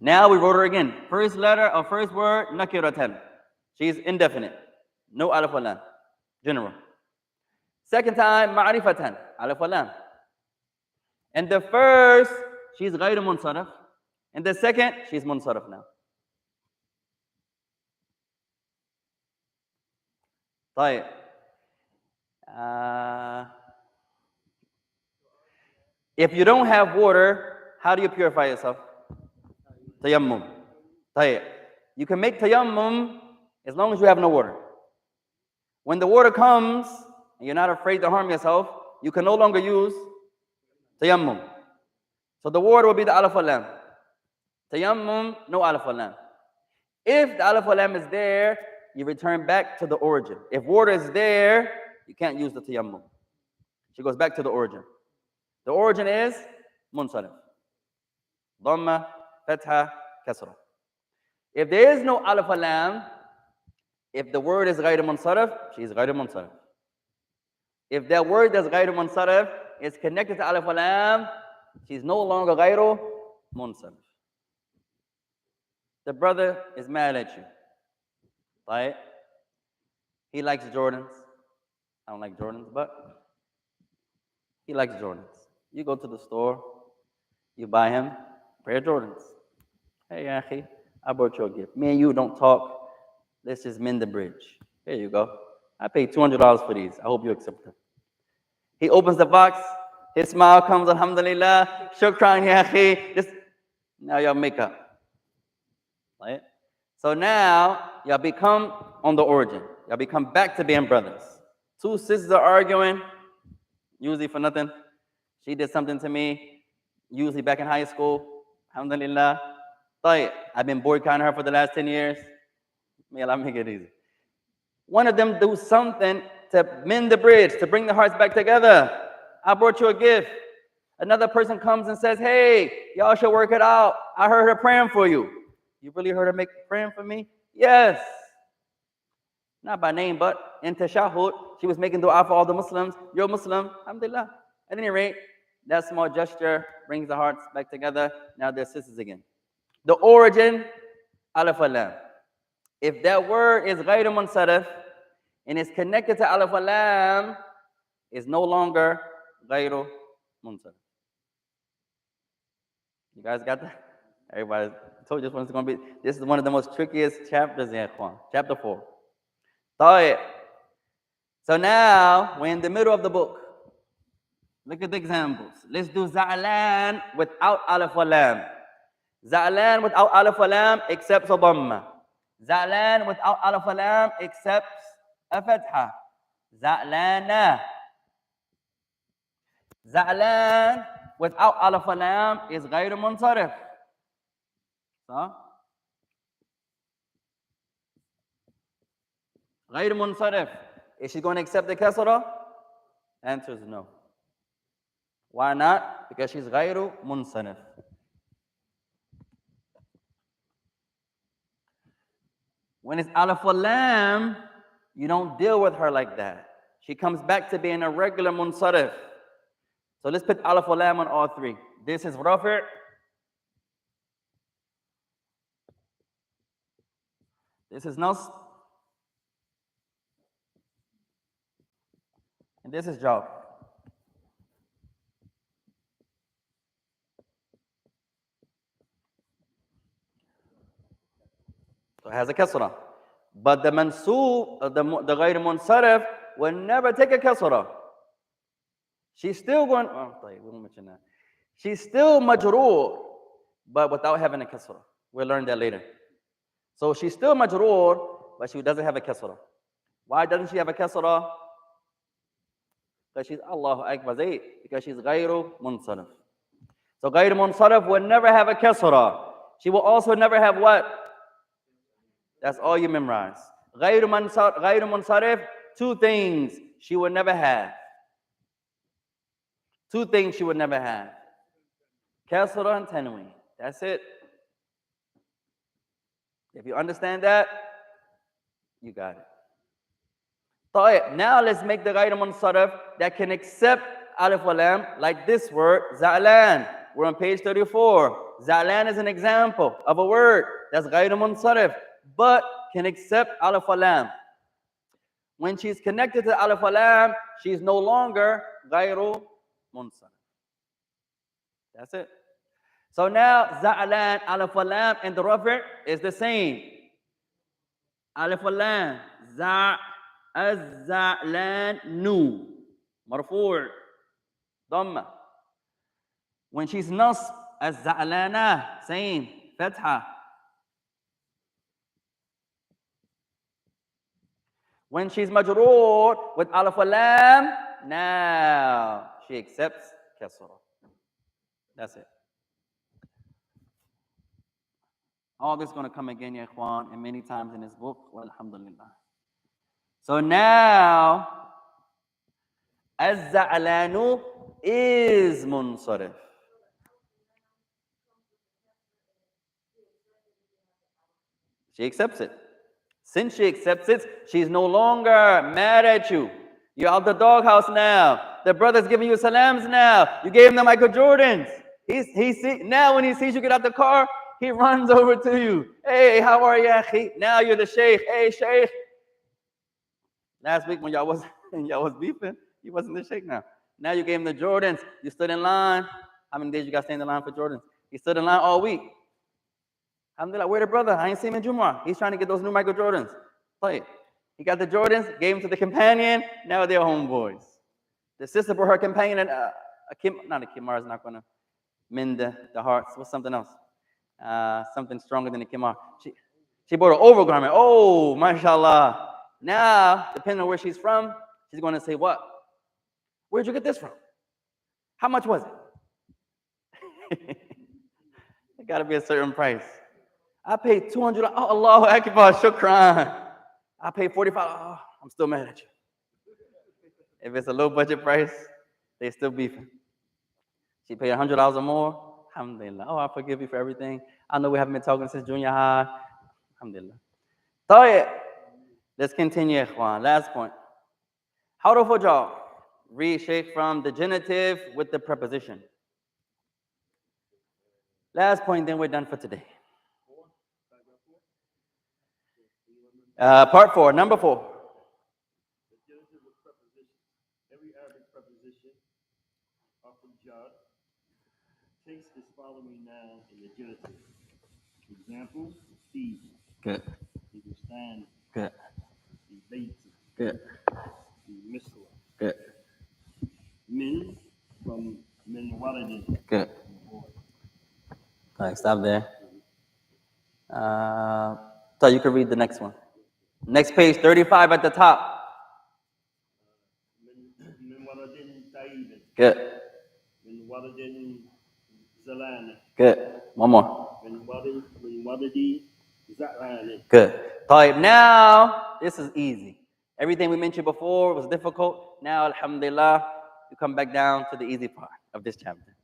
Now we wrote her again. First letter of first word, nakiratan. She's indefinite. No alif wa lam. General. Second time, ma'rifatan. Alif wa lam. And the first, she's غير منصرف. And the second, she's منصرف now. طيب. If you don't have water, how do you purify yourself? Tayammum. طيب. You can make tayammum as long as you have no water. When the water comes, and you're not afraid to harm yourself, you can no longer use tayammum. So the water will be the alif wal lam. Tayammum, no alif wal lam. If the alif wal lam is there, you return back to the origin. If water is there, you can't use the tayammum. She goes back to the origin. The origin is munsarif. Dhamma, fatha, kasra. If there is no alif wal lam, if the word is ghayr munsarif, she is ghayr munsarif. If that word that's ghayr munsarif is connected to alif wal lam, she's no longer ghayr munsarif. The brother is mad at you. Right? He likes Jordans. I don't like Jordans, but he likes Jordans. You go to the store, you buy him a pair of Jordans. Hey, Akhi, I brought you a gift. Me and you don't talk. Let's just mend the bridge. Here you go. I paid $200 for these. I hope you accept them. He opens the box. His smile comes, alhamdulillah. Shukran, ya akhi. Now y'all make up. Right? So now y'all become on the origin. Y'all become back to being brothers. Two sisters are arguing, usually for nothing. She did something to me, usually back in high school. Alhamdulillah. I've been boycotting her for the last 10 years. May Allah make it easy. One of them do something to mend the bridge, to bring the hearts back together. I brought you a gift. Another person comes and says, hey, y'all should work it out. I heard her praying for you. You really heard her praying for me? Yes. Not by name, but in tashahud, she was making dua for all the Muslims. You're a Muslim, alhamdulillah. At any rate, that small gesture brings the hearts back together. Now they're sisters again. The origin, alif wal lam. If that word is ghayr munsarif and is connected to alif wal lam, is no longer ghayr munsarif. You guys got that? Everybody, I told you this one's going to be, this is one of the most trickiest chapters in Ikhwan. Chapter 4. So now, we're in the middle of the book. Look at the examples. Let's do za'lan without alif wal lam. Za'lan without alif wal lam accepts a dhamma. Za'lan without alif wal lam accepts a fatha. Za'lana. Za'lan without alif wal lam is ghayr munsarif. So, ghayr munsarif. Is she going to accept the kasra? Answer is no. Why not? Because she's ghayr munsarif. When it's alif wal lam, you don't deal with her like that. She comes back to being a regular munsarif. So let's put alif wal lam on all three. This is rafi'. This is nas. And this is jar. So it has a kasra. But the mansoob, the ghayr munsarif, will never take a kasra. She's still going, we won't mention that. She's still majroor, but without having a kasra. We'll learn that later. So she's still majroor, but she doesn't have a kasra. Why doesn't she have a kasra? Because she's Allahu Akbar, because she's ghayru munsarif. So غير منصرف will never have a kasra. She will also never have what? That's all you memorize. غير منصرف, two things she will never have. Two things she would never have. Kasra and tanween. That's it. If you understand that, you got it. طيب, now let's make the غير منصرف that can accept alif wa lam, like this word, za'lan. We're on page 34. Za'lan is an example of a word that's غير منصرف, but can accept alif wa lam. When she's connected to alif wa lam, she's no longer غير منصرف. That's it. So now, za'lan, alif wa lam, and the rafi' is the same. Alif wa lam, az-za'lan-nu, marfu' dhamma. When she's nasb, az-za'lana, same, fatha. When she's majroor with alif wa lam, now she accepts kasra. That's it. All this is going to come again, ya ikhwan, and many times in this book. Alhamdulillah. So now, az-za'lanu is munsarif. She accepts it. Since she accepts it, she's no longer mad at you. You're out the doghouse now. The brother's giving you salams now. You gave him the Michael Jordans. Now when he sees you get out the car, he runs over to you. Hey, how are you, akhi? Now you're the sheikh. Hey, sheikh. Last week when y'all was beefing, he wasn't the sheikh now. Now you gave him the Jordans. You stood in line. How many days you got to stay in the line for Jordans? He stood in line all week. Alhamdulillah, where the brother? I ain't seen him in Jumu'ah. He's trying to get those new Michael Jordans. Play. He got the Jordans, gave them to the companion. Now they're homeboys. The sister brought her companion, and not a kimar is not going to mend the hearts. What's something else? Something stronger than a kimar. She bought an overgarment. Oh, mashallah. Now, depending on where she's from, she's going to say, what? Where'd you get this from? How much was it? It got to be a certain price. I paid $200. Oh, Allahu Akbar, shukran. I paid $45. Oh, I'm still mad at you. If it's a low budget price, they still beefing. She paid $100 or more. Alhamdulillah. Oh, I forgive you for everything. I know we haven't been talking since junior high. Alhamdulillah. طيب. Let's continue, ikhwan. Last point. Haruf jar. Read shaykh from the genitive with the preposition. Last point, then we're done for today. Part 4, number 4. The genitive with preposition. Every Arabic preposition of the jar takes this following noun in the genitive. Example, feed. Good. He will stand. Good. He baits. Good. He misla. Good. Min from min waladin. Good. All right, stop there. So you can read the next one. Next page, 35 at the top. Min waladin taibin. Good. Min waladin zalana. Good. One more. Min waladi zalana. Good. طيب, now this is easy. Everything we mentioned before was difficult. Now, alhamdulillah, we come back down to the easy part of this chapter.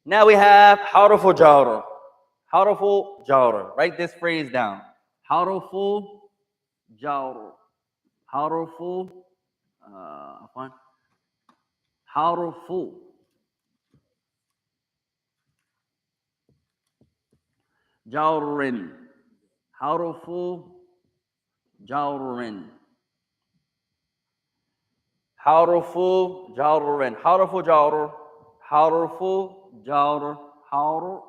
Now we have harufu jar. Harufu jar. Write this phrase down. Harufu jar. Harufu. Harufu. Jarrin. Harufu jarrin. Harufu jarrin. Harufu jar. Harufu jar. Harufu.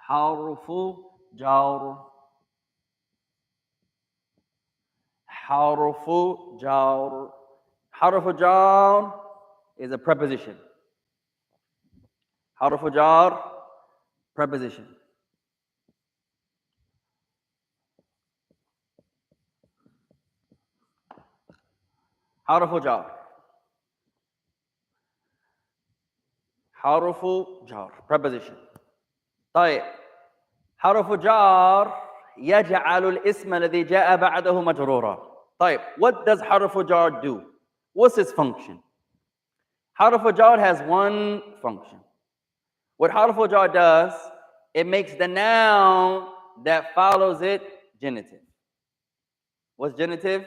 Harufu jar. Harufu jar. Harufu jar is a preposition. Harufu jar, preposition. Harufu jar. حرف جار preposition. طيب حرف جار يجعل الاسم الذي جاء بعده مجرورا. طيب what does حرف جار do? What's its function? حرف جار has one function. What حرف jar does, it makes the noun that follows it genitive. What's genitive?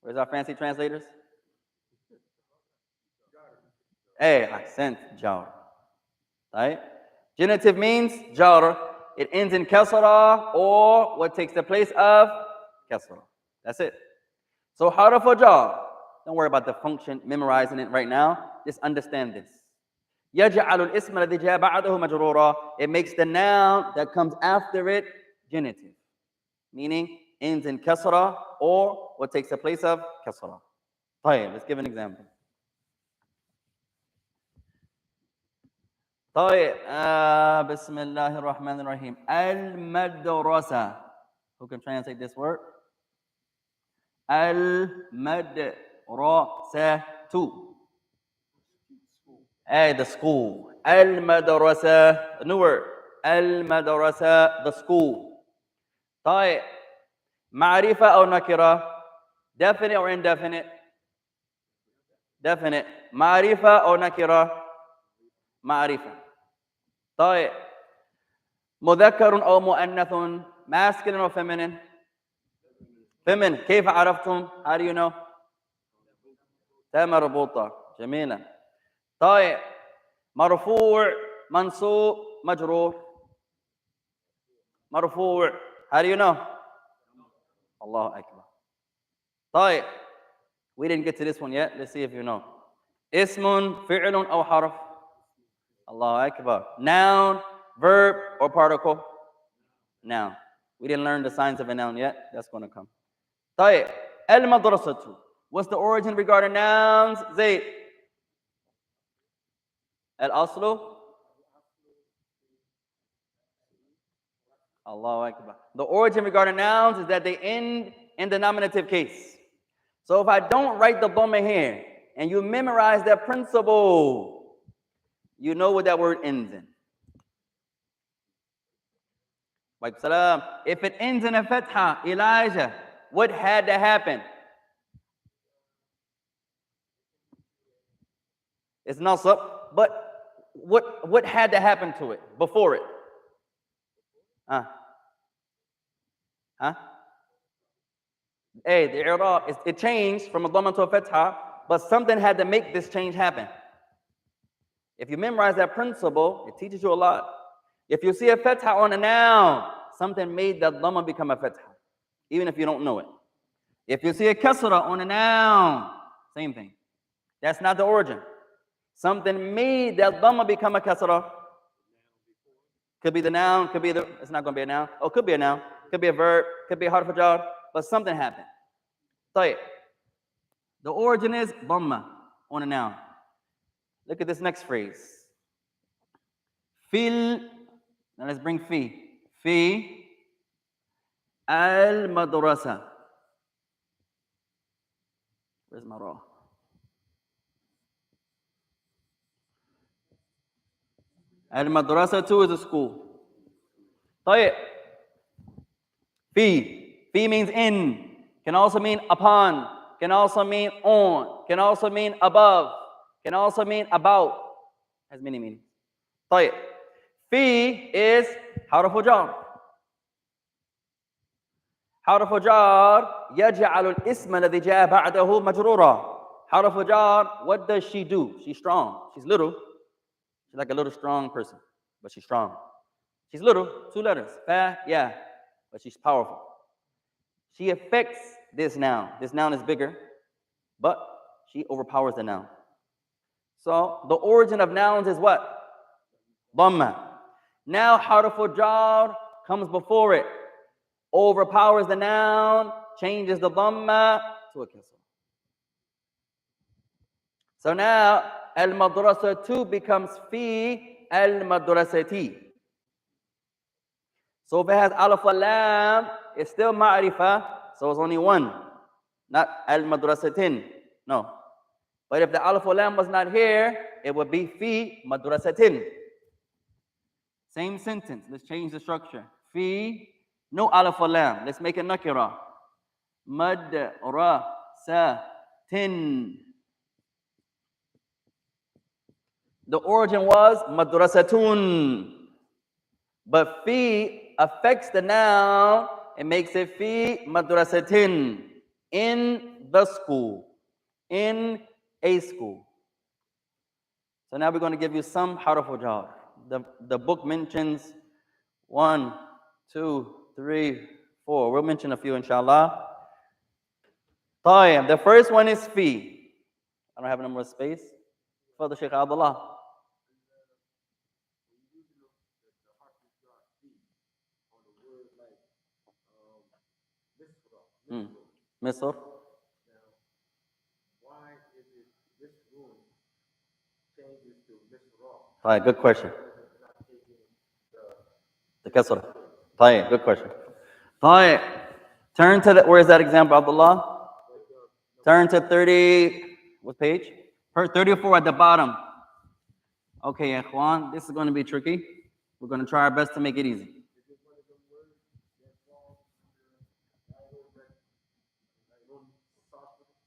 Where's our fancy translators? Hey, accent jar. Right? Genitive means jar. It ends in kasra or what takes the place of kasra. That's it. So harf jar. Don't worry about the function, memorizing it right now. Just understand this. يجعل الاسم الذي جاء بعده مجرورا. It makes the noun that comes after it genitive, meaning ends in kasra or what takes the place of kasra. طيب, let's give an example. طيب, بسم الله الرحمن الرحيم. المدرسة. Who can translate this word? المدرسة. Hey, the school. المدرسة. A new word. المدرسة. The school. طيب. معرفة أو نكرة. Definite or indefinite? Definite. معرفة أو نكرة. معرفة. طيب. مذكر أو مؤنث. Masculine or feminine? Feminine. كيف عرفتم? How do you know? تاء مربوطة. جميلة. طيب. مرفوع منصوب مجرور. مرفوع. How do you know? الله أكبر. طيب. We didn't get to this one yet. Let's see if you know. اسم فعل أو حرف. الله أكبر. Noun, verb, or particle? Noun. We didn't learn the signs of a noun yet. That's going to come. طيب. المدرسة. What's the origin regarding nouns? زيد. الأصل. Allahu Akbar. The origin regarding nouns is that they end in the nominative case. So if I don't write the dhamma here and you memorize that principle, you know what that word ends in. If it ends in a fatha, Elijah, what had to happen? It's nasab, but what had to happen to it before it? Hey, the i'rab, it changed from a dhamma to a fatha, but something had to make this change happen. If you memorize that principle, it teaches you a lot. If you see a fatha on a noun, something made that dhamma become a fatha, even if you don't know it. If you see a kasra on a noun, same thing. That's not the origin. Something made that dhamma become a kasra. Could be the noun, could be it's not going to be a noun. Oh, could be a noun, could be a verb, could be a harf jar, but something happened. طيب. The origin is dhamma on a noun. Look at this next phrase. Fil, now let's bring fi. Fi al-madrasa. Where's my ra? Al-madrasa too is a school. طيب. Fi means in, can also mean upon, can also mean on, can also mean above, can also mean about. Has many meanings. طيب. Fi is حرف جار. حرف جار يجعل الاسم الذي جاء بعده مجرورا. حرف جار, what does she do? She's strong. She's little. She's like a little strong person, but she's strong. She's little, 2 letters. Fa, yeah, but she's powerful. She affects this noun. This noun is bigger, but she overpowers the noun. So the origin of nouns is what? Dhamma. Now harfu jar comes before it, overpowers the noun, changes the dhamma to a kasra. So now al-madrasatu becomes fi al-madrasati. So if it has alif or lam, it's still ma'rifah, so it's only one, not al-madrasatin. No. But if the alif or lam was not here, it would be fi madrasatin. Same sentence. Let's change the structure. Fi, no alif or lam. Let's make it nakira. Madrasatin. The origin was madrasatun. But fi affects the noun and makes it fi madrasatin. In the school. In a school. So now we're going to give you some harf jar. The book mentions 1, 2, 3, 4. We'll mention a few, inshallah. طيب. The first one is fi. I don't have no more space. For the Sheikh Abdullah. Misr. Why is it this room changes to Misra? طيب. Good question. The kasra. طيب. Good question. طيب. Turn to where is that example, Abdullah? Turn to 30. What page? 34 at the bottom. Okay, Ikhwan, this is going to be tricky. We're going to try our best to make it easy.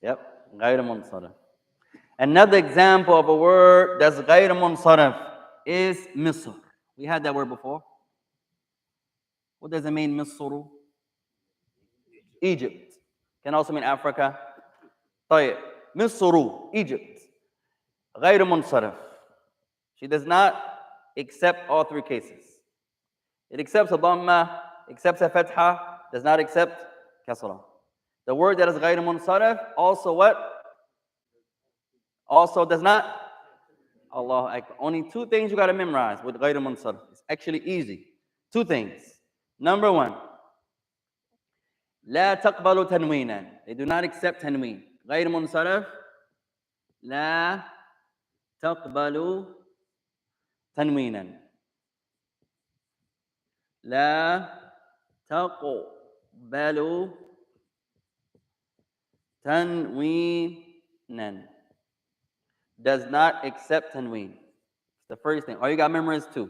Yep, غير منصرف. Another example of a word that's غير منصرف is Misr. We had that word before. What does it mean, Misr? Egypt. Can also mean Africa. طيب. مصر, Egypt. غير منصرف. She does not accept all three cases. It accepts a dhamma, accepts a fatha, does not accept kasra. The word that is غير منصرف also what? Also does not. Allahu Akbar. Only two things you got to memorize with غير منصرف. It's actually easy. Two things. Number one, لا تقبل تنوينا. They do not accept تنوين. غير منصرف لا تقبل تنوينا. لا تقبل تنوينا. Does not accept tanween. It's the first thing. All you got to memorize two.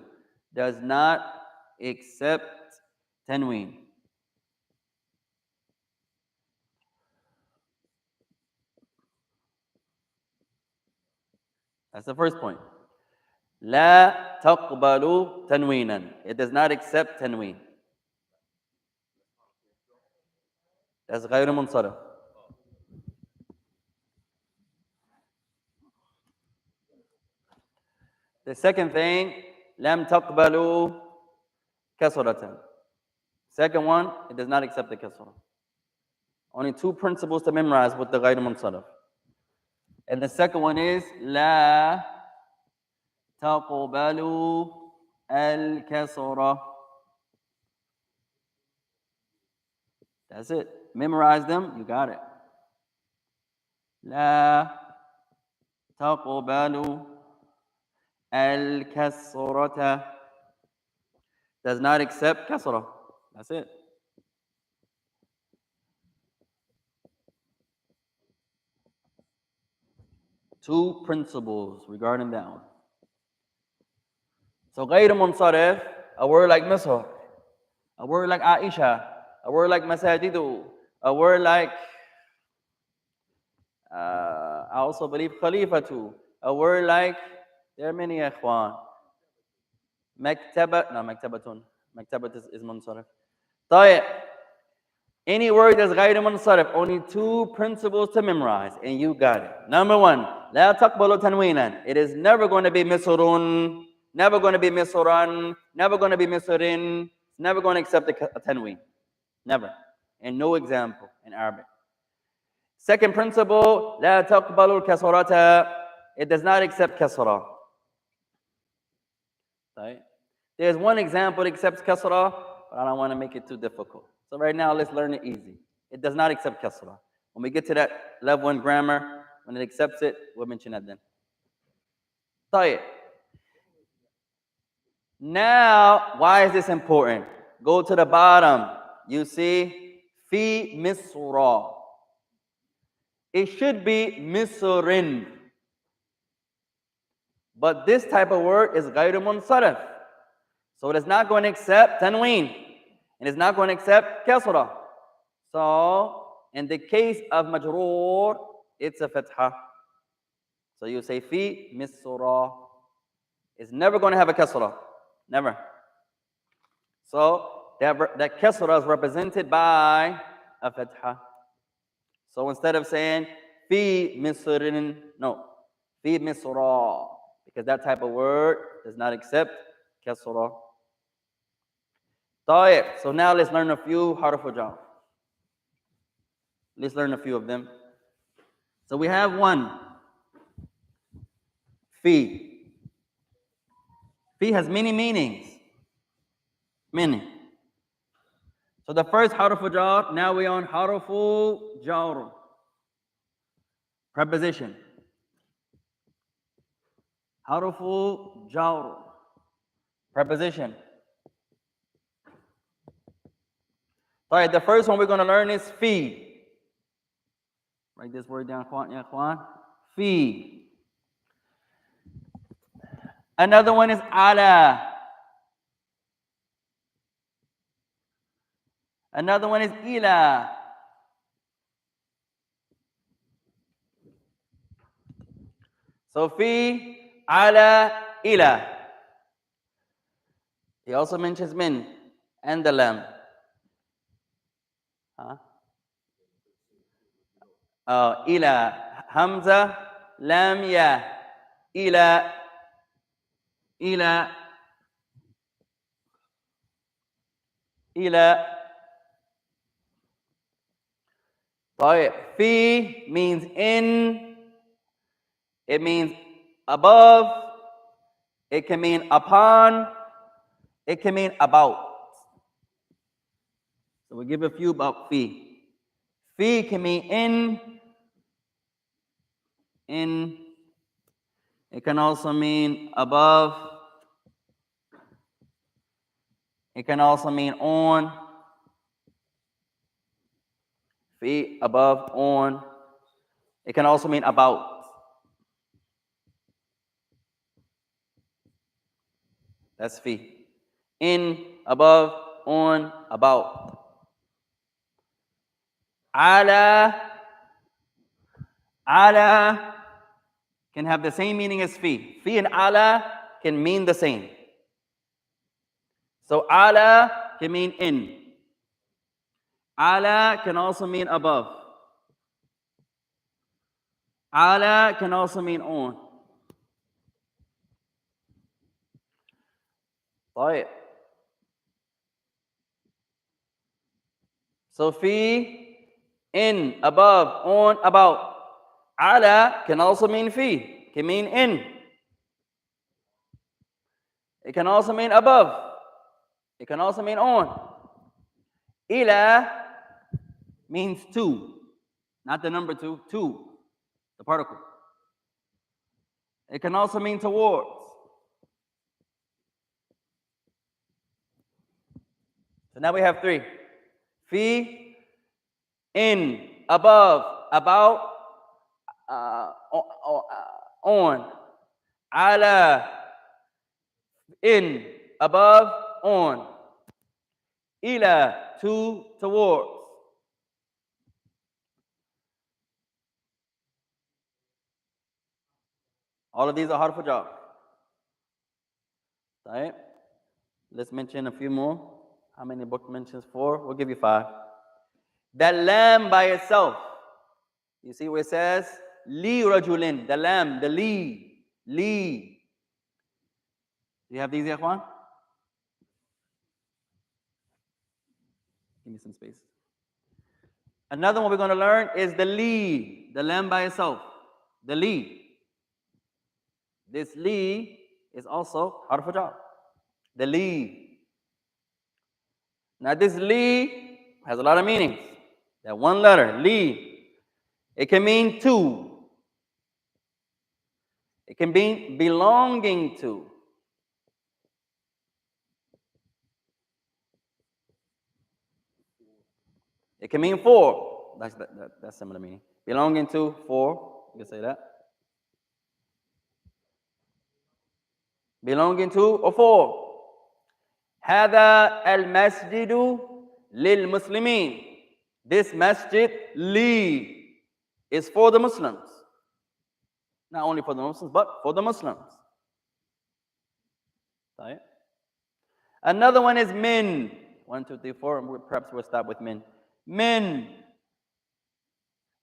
Does not accept tanween. That's the first point. لا تقبل تنوينا. It does not accept tanween. That's غير منصرف. The second thing, لم تقبل كسرة. Second one, it does not accept the kasra. Only two principles to memorize with the غير منصرف. And the second one is لا تقبل الكسرة. That's it. Memorize them, you got it. لا تقبل الكسرة. Does not accept kasra. That's it. Two principles regarding that one. So غير منصرف, a word like Misr, a word like Aisha, a word like Masajidu, a word like I also believe Khalifatu, a word like, there are many ikhwan. Maktaba, no, Maktabatun. Maktabat is Munsarif. طيب. Any word that's غير منصرف, only two principles to memorize, and you got it. Number one, لا تقبل تنوينا. It is never going to be misrun, never going to be misran, never going to be misrin, it's never going to accept a tanween. Never. And no example in Arabic. Second principle, لا تقبل الكسرة. It does not accept kasra. Right? There's one example that accepts kasra, but I don't want to make it too difficult. So right now, let's learn it easy. It does not accept kasra. When we get to that level 1 grammar, when it accepts it, we'll mention that then. طيب. Now, why is this important? Go to the bottom. You see, fi misra. It should be misrin. But this type of word is غير منصرف. So it is not going to accept tanween. And it's not going to accept kasra. So in the case of majroor, it's a fatha. So you say fi misra. It's never going to have a kasra. Never. So that kasra is represented by a fatha. So instead of saying fi misrin, no, fi misra, because that type of word does not accept kasra. So now let's learn a few harf jar. Let's learn a few of them. So we have one, fi. Fi has many meanings. Many. So the first harf jar, now we're on harfu jar. Preposition. Harfu jar. Preposition. All right, the first one we're going to learn is fi. Write this word down, ya Kwan. Fi. Another one is ala. Another one is ila. So fi, ala, ila. He also mentions min and the lam. Huh? Ila. Hamza, lam, ya. Ila, ila, ila. Fi means in. It means above. It can mean upon. It can mean about. So we'll give a few about fi. Fi can mean in. In. It can also mean above. It can also mean on. Fi, above, on. It can also mean about. That's fi. In, above, on, about. Ala. Ala can have the same meaning as fi. Fi and ala can mean the same. So ala can mean in. Ala can also mean above. Ala can also mean on. طيب. So fi, in, above, on, about. Ala can also mean fi, can mean in. It can also mean above. It can also mean on. Ila means to, not the number two, to, the particle. It can also mean towards. So now we have three. Fi, in, above, about, on. Ala, in, above, on. Ila, to, towards. All of these are harf jar. Right? Let's mention a few more. How many book mentions? 4. We'll give you 5. That lam by itself. You see where it says li rajulin. The lam, the li. Li. Do you have these, Ikhwan? Give me some space. Another one we're going to learn is the li. The lam by itself. The li. This li is also harf jar. The li. Now this li has a lot of meanings. That one letter, li. It can mean to. It can be belonging to. It can mean for. That's similar meaning. Belonging to, for. You can say that. belonging to or for. هذا المسجد للمسلمين. This masjid li is for the Muslims. Not only for the Muslims, but for the Muslims. Right? Another one is min. 1, 2, 3, 4. Perhaps we'll stop with min. Min.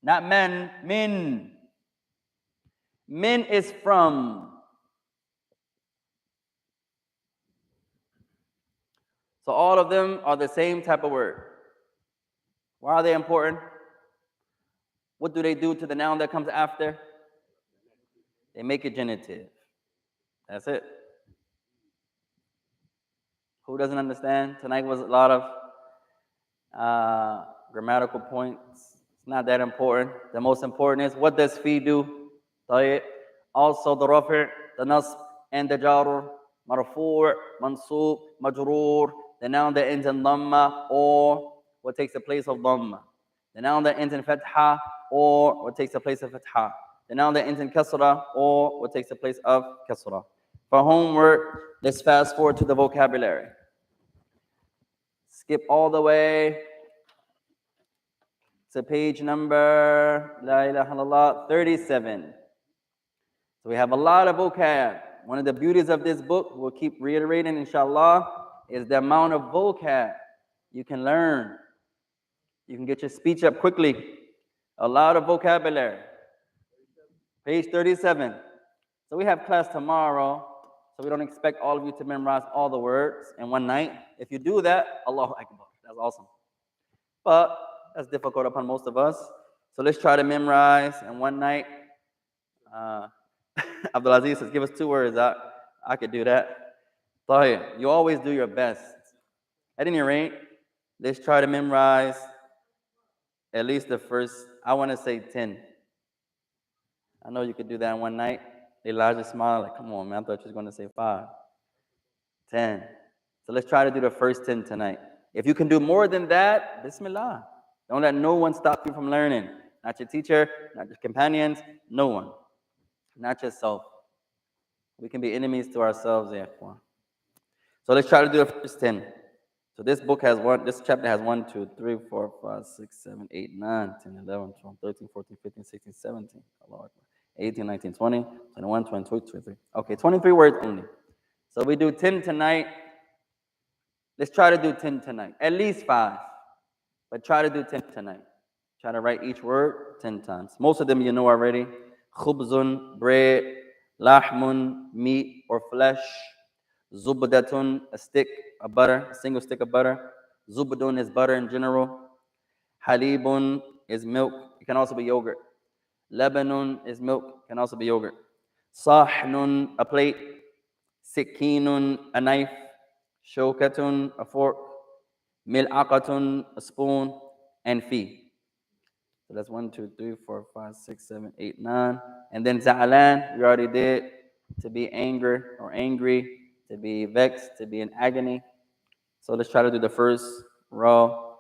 Not men, min. Min is from. So all of them are the same type of word. Why are they important? What do they do to the noun that comes after? They make it genitive. That's it. Who doesn't understand? Tonight was a lot of grammatical points. It's not that important. The most important is, what does fi do? طيب. Also the rafi', the nasb, and the jar, marfu', mansub, majroor, the noun that ends in dhamma, or what takes the place of dhamma. The noun that ends in fatha, or what takes the place of fatha. The noun that ends in kasra, or what takes the place of kasra. For homework, let's fast forward to the vocabulary. Skip all the way to page number, la ilaha illallah, 37. So we have a lot of vocab. One of the beauties of this book, we'll keep reiterating, inshallah, is the amount of vocab you can learn. You can get your speech up quickly. A lot of vocabulary. Page 37. So we have class tomorrow, so we don't expect all of you to memorize all the words in one night. If you do that, Allahu Akbar. That's awesome. But that's difficult upon most of us. So let's try to memorize in one night. Abdulaziz says, give us 2 words. I could do that. طيب, you always do your best. At any rate, let's try to memorize at least the first, I want to say 10. I know you could do that in one night. Elijah smiled like, come on, man, I thought you was going to say 5. 10. So let's try to do the first 10 tonight. If you can do more than that, bismillah. Don't let no one stop you from learning. Not your teacher, not your companions, no one. Not yourself. We can be enemies to ourselves, yeah. So let's try to do the first 10. So this chapter has 1, 2, 3, 4, 5, 6, 7, 8, 9, 10, 11, 12, 13, 14, 15, 16, 17, 18, 19, 20, 21, 22, 23. Okay, 23 words only. So we do 10 tonight. Let's try to do 10 tonight. At least 5. But try to do 10 tonight. Try to write each word 10 times. Most of them you know already. Khubzun, bread. Lahmun, meat or flesh. Zubdatun, a stick of butter, a single stick of butter. Zubdun is butter in general. Halibun is milk. It can also be yogurt. Lebanun is milk. It can also be yogurt. Sahnun, a plate. Sikinun, a knife. Shokatun, a fork. Mil'aqatun, a spoon. And fi. So that's 1, 2, 3, 4, 5, 6, 7, 8, 9. And then za'alan, we already did. To be angry or angry, to be vexed, to be in agony. So let's try to do the first row.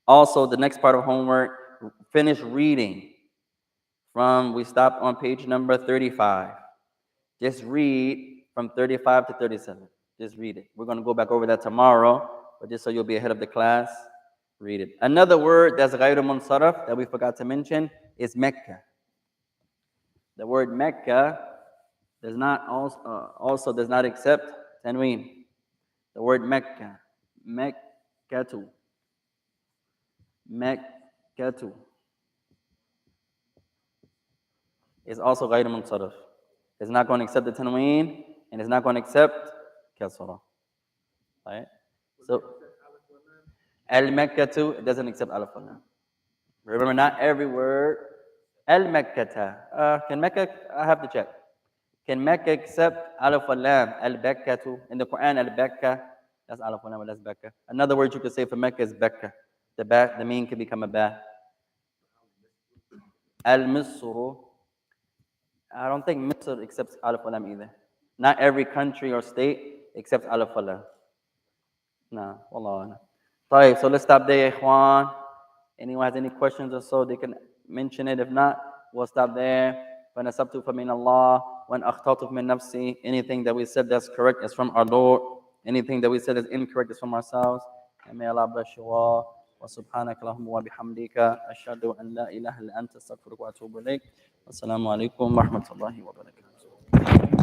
Also, the next part of homework, finish reading we stopped on page number 35. Just read from 35 to 37. Just read it. We're going to go back over that tomorrow, but just so you'll be ahead of the class, read it. Another word that's ghayru munsaraf that we forgot to mention is Mecca. The word Mecca does not also does not accept tanween. The word Mecca, Mekkatu, Mekkatu is also ghayr munsarif. It's not going to accept the tanween and it's not going to accept kasra. Right? So al-Mekkatu, it doesn't accept alif wal lam. Remember, not every word. Al-Mekkata. Can Mecca? I have to check. Can Mecca accept alif wal lam? Al-Bakkatu. In the Quran, al-Bakka. That's alif wal lam, that's Bakka. Another word you could say for Mecca is Bakka. The mean can become a ba. Al-Misru. I don't think Misr accepts alif wal lam either. Not every country or state accepts alif wal lam. No, wallah. Right, so let's stop there, ikhwan. Anyone has any questions or so, they can mention it. If not, we'll stop there. فَنَسَبْتُ فَمِنَ اللَّهِ وَإِنْ أَخْطَأْتُ مِنْ نَفْسِي. Anything that we said that's correct is from our Lord. Anything that we said is incorrect is from ourselves. And may Allah bless you all. وسبحانك اللهم وبحمدك أشهد أن لا إله إلا أنت أستغفرك وأتوب إليك. والسلام عليكم ورحمة الله وبركاته.